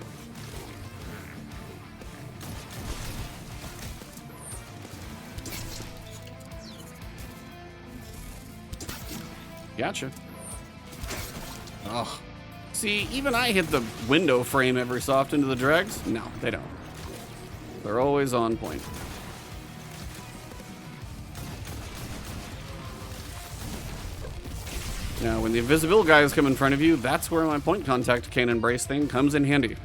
Gotcha. Oh. See, even I hit the window frame every so often to the dregs. No, they don't. They're always on point. Now, when the invisible guys come in front of you, that's where my point contact cannon brace thing comes in handy. And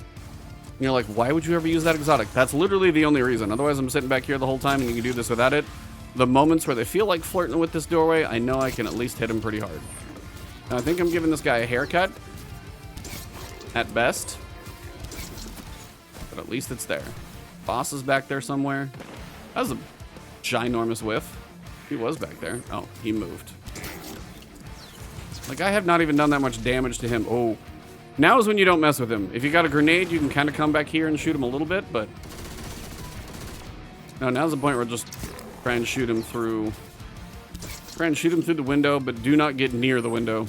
you're like, why would you ever use that exotic? That's literally the only reason. Otherwise, I'm sitting back here the whole time and you can do this without it. The moments where they feel like flirting with this doorway, I know I can at least hit him pretty hard. Now, I think I'm giving this guy a haircut. At best. But at least it's there. Boss is back there somewhere. That was a ginormous whiff. He was back there. Oh, he moved. Like, I have not even done that much damage to him. Oh. Now is when you don't mess with him. If you got a grenade, you can kind of come back here and shoot him a little bit, but... No, now's the point where just try and shoot him through... Try and shoot him through the window, but do not get near the window.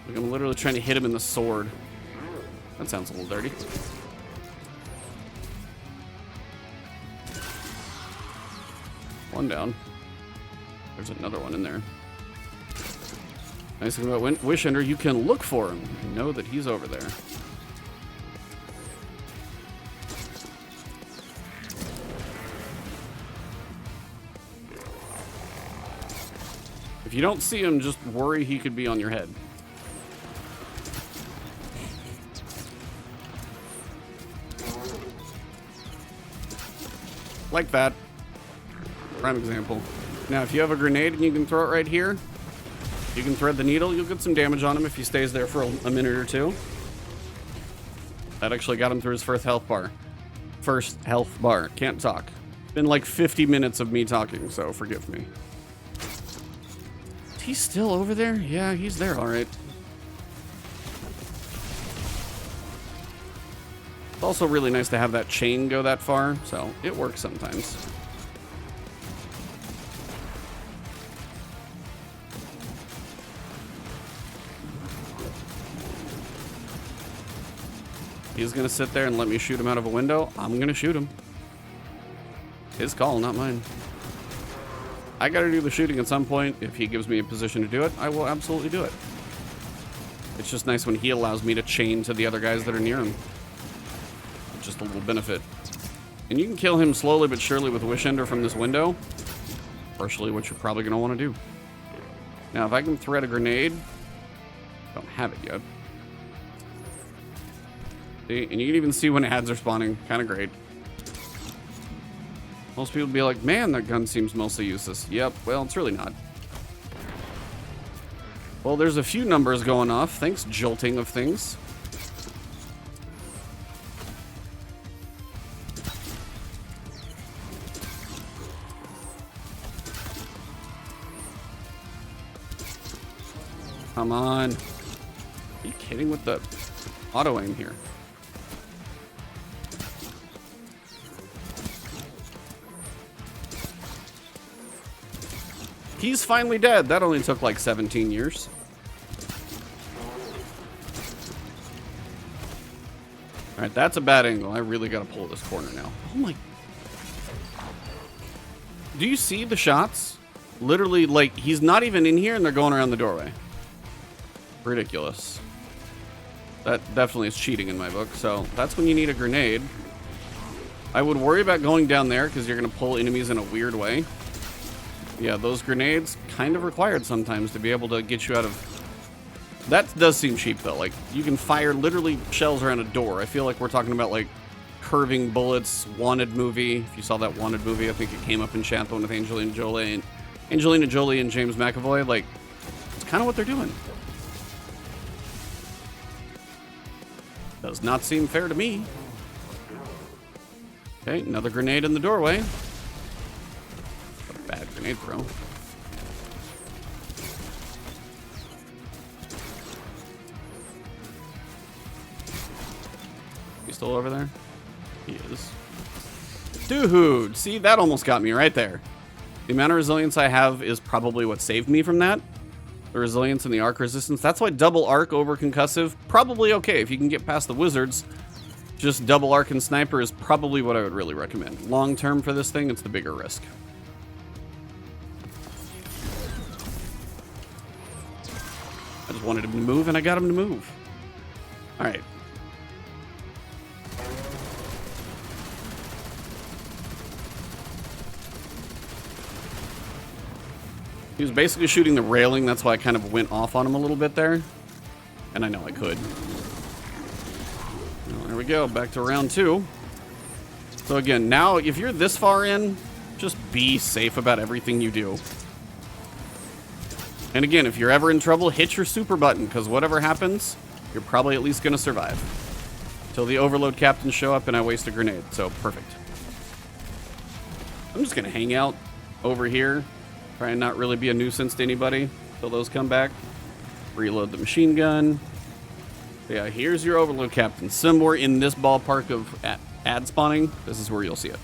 Like, I'm literally trying to hit him in the sword. That sounds a little dirty. One down. There's another one in there. Nice thing about Wishender, you can look for him and know that he's over there. If you don't see him, just worry he could be on your head. Like that. Prime example. Now, if you have a grenade and you can throw it right here, you can thread the needle. You'll get some damage on him if he stays there for a minute or two. That actually got him through his first health bar. First health bar. Can't talk. Been like 50 minutes of me talking, so forgive me. He's still over there? Yeah, he's there, all right. It's also really nice to have that chain go that far, so it works sometimes. He's gonna sit there and let me shoot him out of a window. I'm gonna shoot him. His call, not mine. I gotta do the shooting at some point. If he gives me a position to do it, I will absolutely do it. It's just nice when he allows me to chain to the other guys that are near him. Just a little benefit. And you can kill him slowly but surely with Wishender from this window. Partially what you're probably gonna want to do. Now, if I can thread a grenade, don't have it yet. See, and you can even see when ads are spawning. Kind of great. Most people be like, man, that gun seems mostly useless. Yep, well, it's really not. Well, there's a few numbers going off. Thanks, jolting of things. Come on. Are you kidding with the auto aim here? He's finally dead. That only took like 17 years. All right, that's a bad angle. I really got to pull this corner now. Oh my. Do you see the shots? Literally, like, he's not even in here and they're going around the doorway. Ridiculous. That definitely is cheating in my book. So that's when you need a grenade. I would worry about going down there because you're going to pull enemies in a weird way. Yeah, those grenades kind of required sometimes to be able to get you out of... That does seem cheap, though. Like, you can fire literally shells around a door. I feel like we're talking about, like, curving bullets Wanted movie. If you saw that Wanted movie, I think it came up in chat, the one with Angelina Jolie and James McAvoy. Like, it's kind of what they're doing. Does not seem fair to me. Okay, another grenade in the doorway. A bad grenade throw. He's still over there? He is. Dude, see, that almost got me right there. The amount of resilience I have is probably what saved me from that. The resilience and the arc resistance. That's why double arc over concussive, probably okay. If you can get past the wizards, just double arc and sniper is probably what I would really recommend. Long term for this thing, it's the bigger risk. I just wanted him to move, and I got him to move. All right. He was basically shooting the railing. That's why I kind of went off on him a little bit there. And I know I could. Well, there we go. Back to round 2. So again, now if you're this far in, just be safe about everything you do. And again, if you're ever in trouble, hit your super button, because whatever happens, you're probably at least going to survive. Until the overload captains show up and I waste a grenade. So perfect. I'm just going to hang out over here. Try and not really be a nuisance to anybody until those come back. Reload the machine gun. But yeah, here's your overload captain. Somewhere in this ballpark of ad spawning, this is where you'll see it.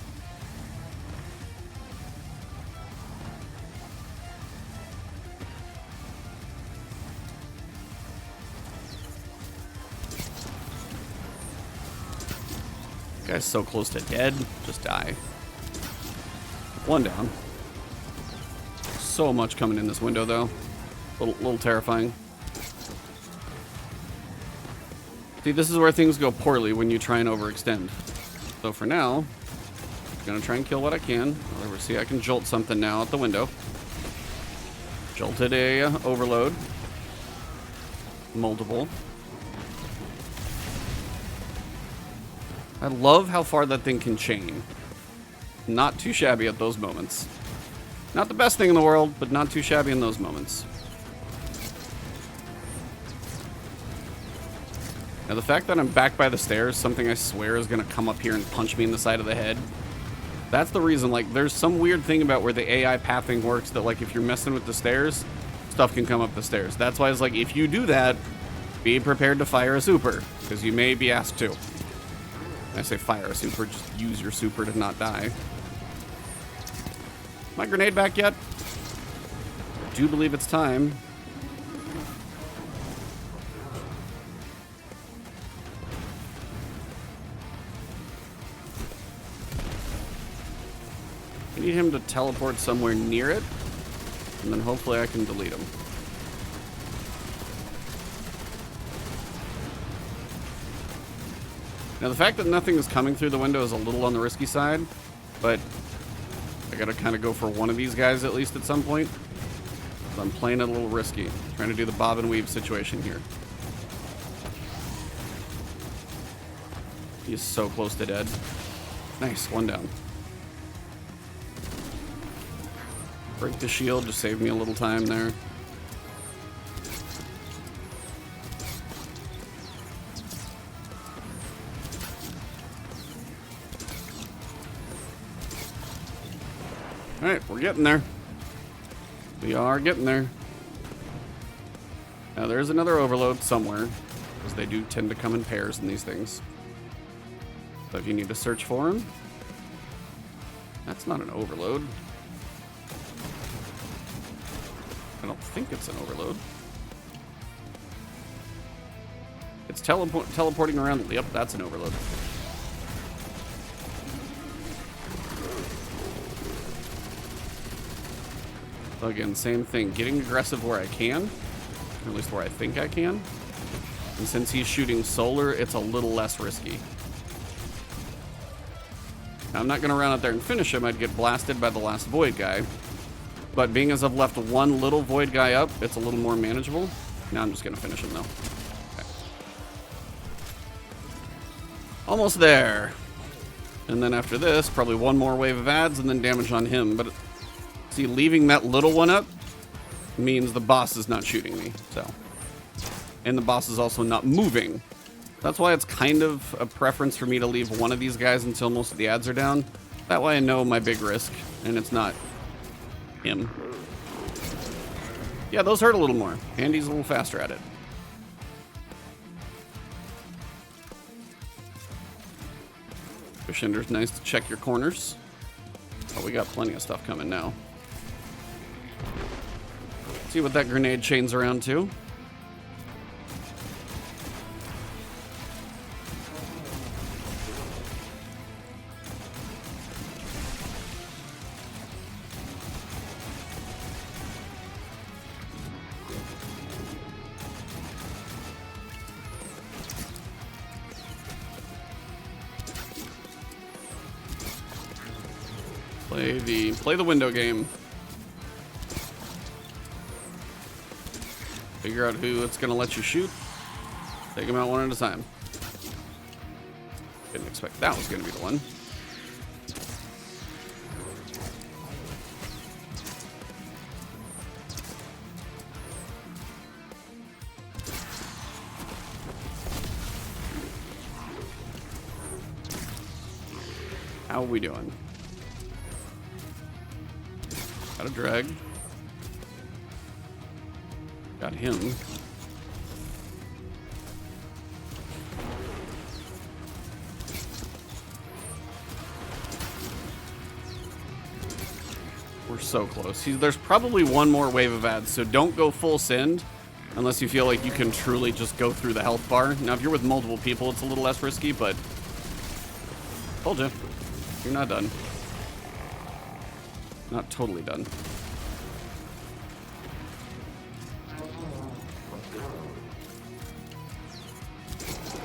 Guy's so close to dead. Just die. One down. So much coming in this window, though. Little terrifying. See, this is where things go poorly when you try and overextend. So for now, I'm gonna try and kill what I can. Let's see, I can jolt something now at the window. Jolted a overload. Multiple. I love how far that thing can chain. Not too shabby at those moments. Not the best thing in the world, but not too shabby in those moments. Now, the fact that I'm back by the stairs, something I swear is going to come up here and punch me in the side of the head. That's the reason, like, there's some weird thing about where the AI pathing works that, like, if you're messing with the stairs, stuff can come up the stairs. That's why it's like, if you do that, be prepared to fire a super, because you may be asked to. When I say fire a super, just use your super to not die. My grenade back yet? I do believe it's time. I need him to teleport somewhere near it, and then hopefully I can delete him. Now, the fact that nothing is coming through the window is a little on the risky side, but I gotta kind of go for one of these guys at least at some point. So I'm playing it a little risky. Trying to do the bob and weave situation here. He's so close to dead. Nice, one down. Break the shield, just save me a little time there. Alright, we're getting there. We are getting there. Now there's another overload somewhere, because they do tend to come in pairs in these things. So if you need to search for them, that's not an overload. I don't think it's an overload. It's teleporting around. Yep, that's an overload. So again, same thing. Getting aggressive where I can, or at least where I think I can. And since he's shooting solar, it's a little less risky. Now, I'm not going to run out there and finish him. I'd get blasted by the last void guy. But being as I've left one little void guy up, it's a little more manageable. Now I'm just going to finish him, though. Okay. Almost there. And then after this, probably one more wave of ads and then damage on him. But see, leaving that little one up means the boss is not shooting me. So, and the boss is also not moving. That's why it's kind of a preference for me to leave one of these guys until most of the ads are down. That way I know my big risk, and it's not him. Yeah, those hurt a little more. Andy's a little faster at it. Crescender's nice to check your corners. Oh, we got plenty of stuff coming now. See what that grenade chains around to. Play the window game. Figure out who it's gonna let you shoot. Take them out one at a time. Didn't expect that was gonna be the one. How are we doing? Got a drag. Got him. We're so close. There's probably one more wave of ads, so don't go full send unless you feel like you can truly just go through the health bar. Now, if you're with multiple people, it's a little less risky, but told you, you're not done. Not totally done.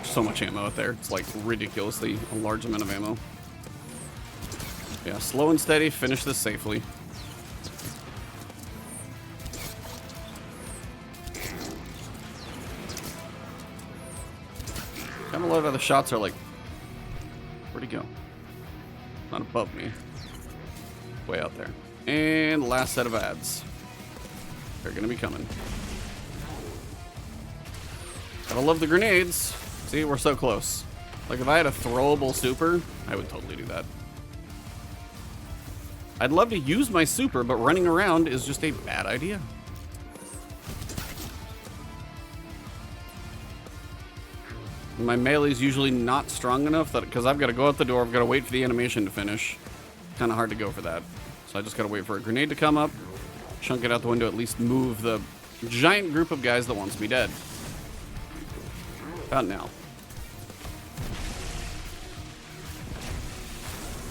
So much ammo out there. It's like ridiculously a large amount of ammo. Yeah, slow and steady. Finish this safely. Kind of love how the shots are like, where'd he go? Not above me. Way out there. And last set of ads. They're gonna be coming. Gotta love the grenades. See, we're so close. Like if I had a throwable super, I would totally do that. I'd love to use my super, but running around is just a bad idea. My melee's usually not strong enough that because I've got to go out the door, I've got to wait for the animation to finish. Kind of hard to go for that. So I just got to wait for a grenade to come up, chunk it out the window, at least move the giant group of guys that wants me dead. About now.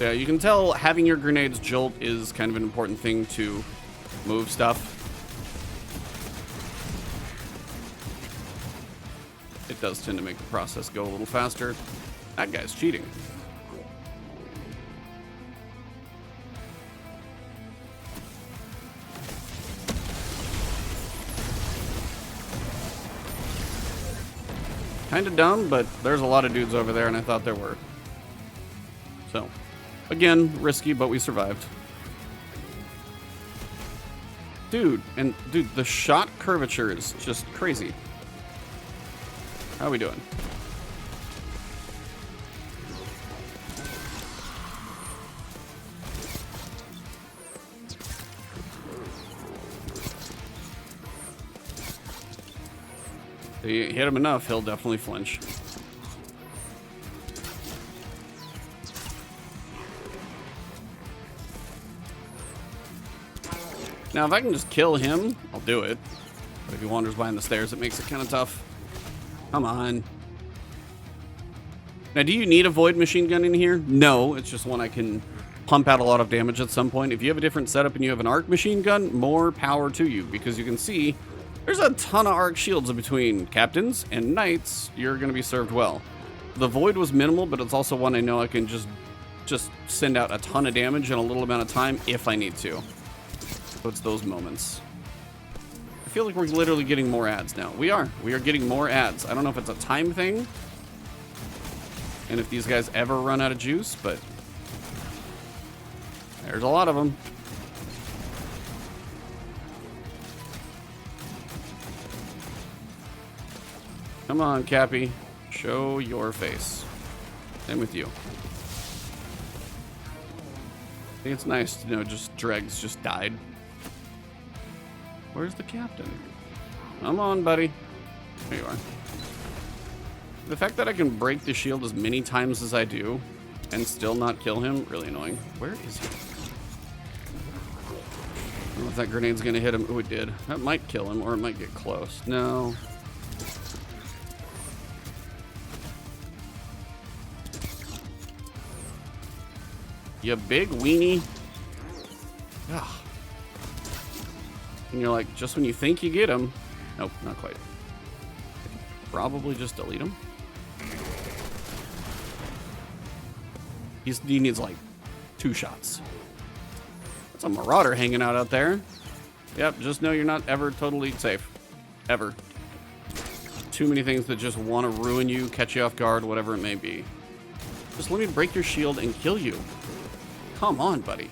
Yeah, you can tell having your grenades jolt is kind of an important thing to move stuff. It does tend to make the process go a little faster. That guy's cheating. Kind of dumb, but there's a lot of dudes over there, and I thought there were. So, again, risky, but we survived. Dude, the shot curvature is just crazy. How are we doing? If you hit him enough, he'll definitely flinch. Now, if I can just kill him, I'll do it. But if he wanders behind the stairs, it makes it kind of tough. Come on. Now, do you need a void machine gun in here? No, it's just one I can pump out a lot of damage at some point. If you have a different setup and you have an arc machine gun, more power to you, because you can see there's a ton of arc shields in between captains and knights. You're going to be served well. The void was minimal, but it's also one I know I can just send out a ton of damage in a little amount of time if I need to. So it's those moments. I feel like we're literally getting more ads now. We are getting more ads. I don't know if it's a time thing and if these guys ever run out of juice, but There's a lot of them. Come on, Cappy. Show your face. Same with you. I think it's nice to know just dregs just died. Where's the captain? Come on, buddy. There you are. The fact that I can break the shield as many times as I do and still not kill him, really annoying. Where is he? I don't know if that grenade's gonna hit him. Oh, it did. That might kill him, or it might get close. No. You big weenie. Ugh. And you're like, just when you think you get him. Nope, not quite. Probably just delete him. He needs like 2 shots. That's a marauder hanging out there. Yep, just know you're not ever totally safe. Ever. Too many things that just want to ruin you, catch you off guard, whatever it may be. Just let me break your shield and kill you. Come on, buddy.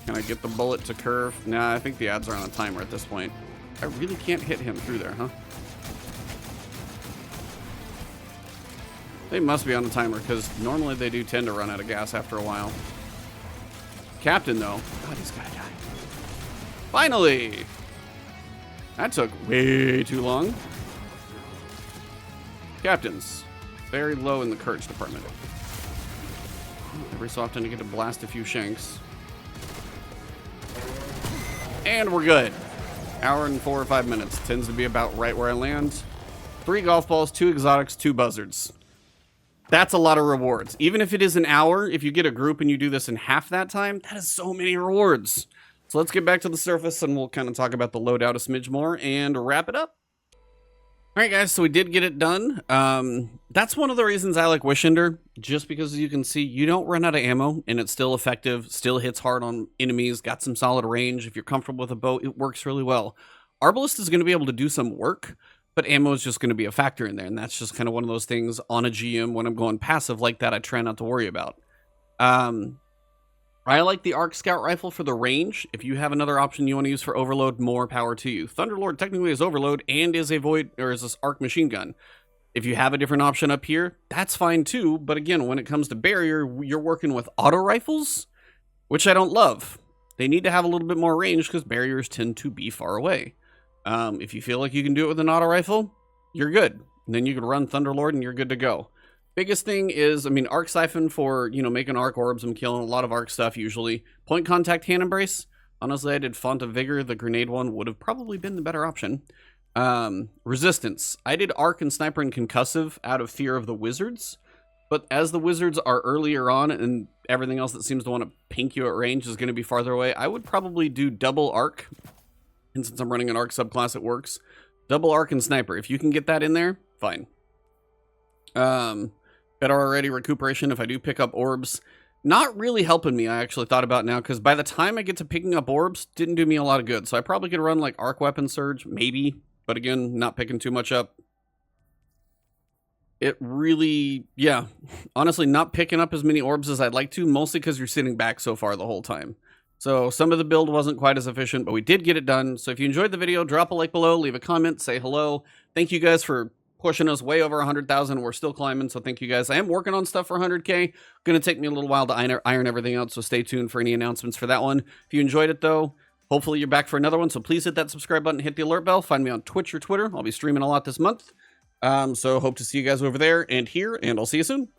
Can I get the bullet to curve? Nah, I think the ads are on a timer at this point. I really can't hit him through there, huh? They must be on a timer, because normally they do tend to run out of gas after a while. Captain, though. God, he's gotta die. Finally! That took way too long. Captains. Very low in the courage department. Every so often you get to blast a few shanks. And we're good. Hour and 4 or 5 minutes. Tends to be about right where I land. 3 golf balls, 2 exotics, 2 buzzards. That's a lot of rewards. Even if it is an hour, if you get a group and you do this in half that time, that is so many rewards. So let's get back to the surface and we'll kind of talk about the loadout a smidge more and wrap it up. All right, guys, so we did get it done. That's one of the reasons I like Wishender, just because as you can see, you don't run out of ammo and it's still effective, still hits hard on enemies, got some solid range. If you're comfortable with a bow, it works really well. Arbalest is going to be able to do some work, but ammo is just going to be a factor in there, and that's just kind of one of those things on a GM when I'm going passive like that I try not to worry about. I like the Arc Scout Rifle for the range. If you have another option you want to use for Overload, more power to you. Thunderlord technically is Overload and is a Void, or is this Arc Machine Gun. If you have a different option up here, that's fine too, but again, when it comes to Barrier, you're working with auto rifles, which I don't love. They need to have a little bit more range because barriers tend to be far away. If you feel like you can do it with an auto rifle, you're good. And then you can run Thunderlord and you're good to go. Biggest thing is, I mean, Arc Siphon for, you know, making Arc Orbs. I'm killing a lot of Arc stuff usually. Point Contact Hand Embrace. Honestly, I did Font of Vigor. The grenade one would have probably been the better option. Resistance. I did Arc and Sniper and Concussive out of fear of the Wizards. But as the Wizards are earlier on and everything else that seems to want to pink you at range is going to be farther away, I would probably do double Arc. And since I'm running an Arc subclass, it works. Double Arc and Sniper. If you can get that in there, fine. Better already recuperation if I do pick up orbs. Not really helping me, I actually thought about now, because by the time I get to picking up orbs, didn't do me a lot of good. So I probably could run like Arc Weapon Surge, maybe. But again, not picking too much up. It really, yeah, honestly, not picking up as many orbs as I'd like to, mostly because you're sitting back so far the whole time. So some of the build wasn't quite as efficient, but we did get it done. So if you enjoyed the video, drop a like below, leave a comment, say hello. Thank you guys for pushing us way over 100,000. We're still climbing, so thank you guys. I am working on stuff for 100K. Going to take me a little while to iron everything out, so stay tuned for any announcements for that one. If you enjoyed it, though, hopefully you're back for another one, so please hit that subscribe button, hit the alert bell. Find me on Twitch or Twitter. I'll be streaming a lot this month. So hope to see you guys over there and here, and I'll see you soon.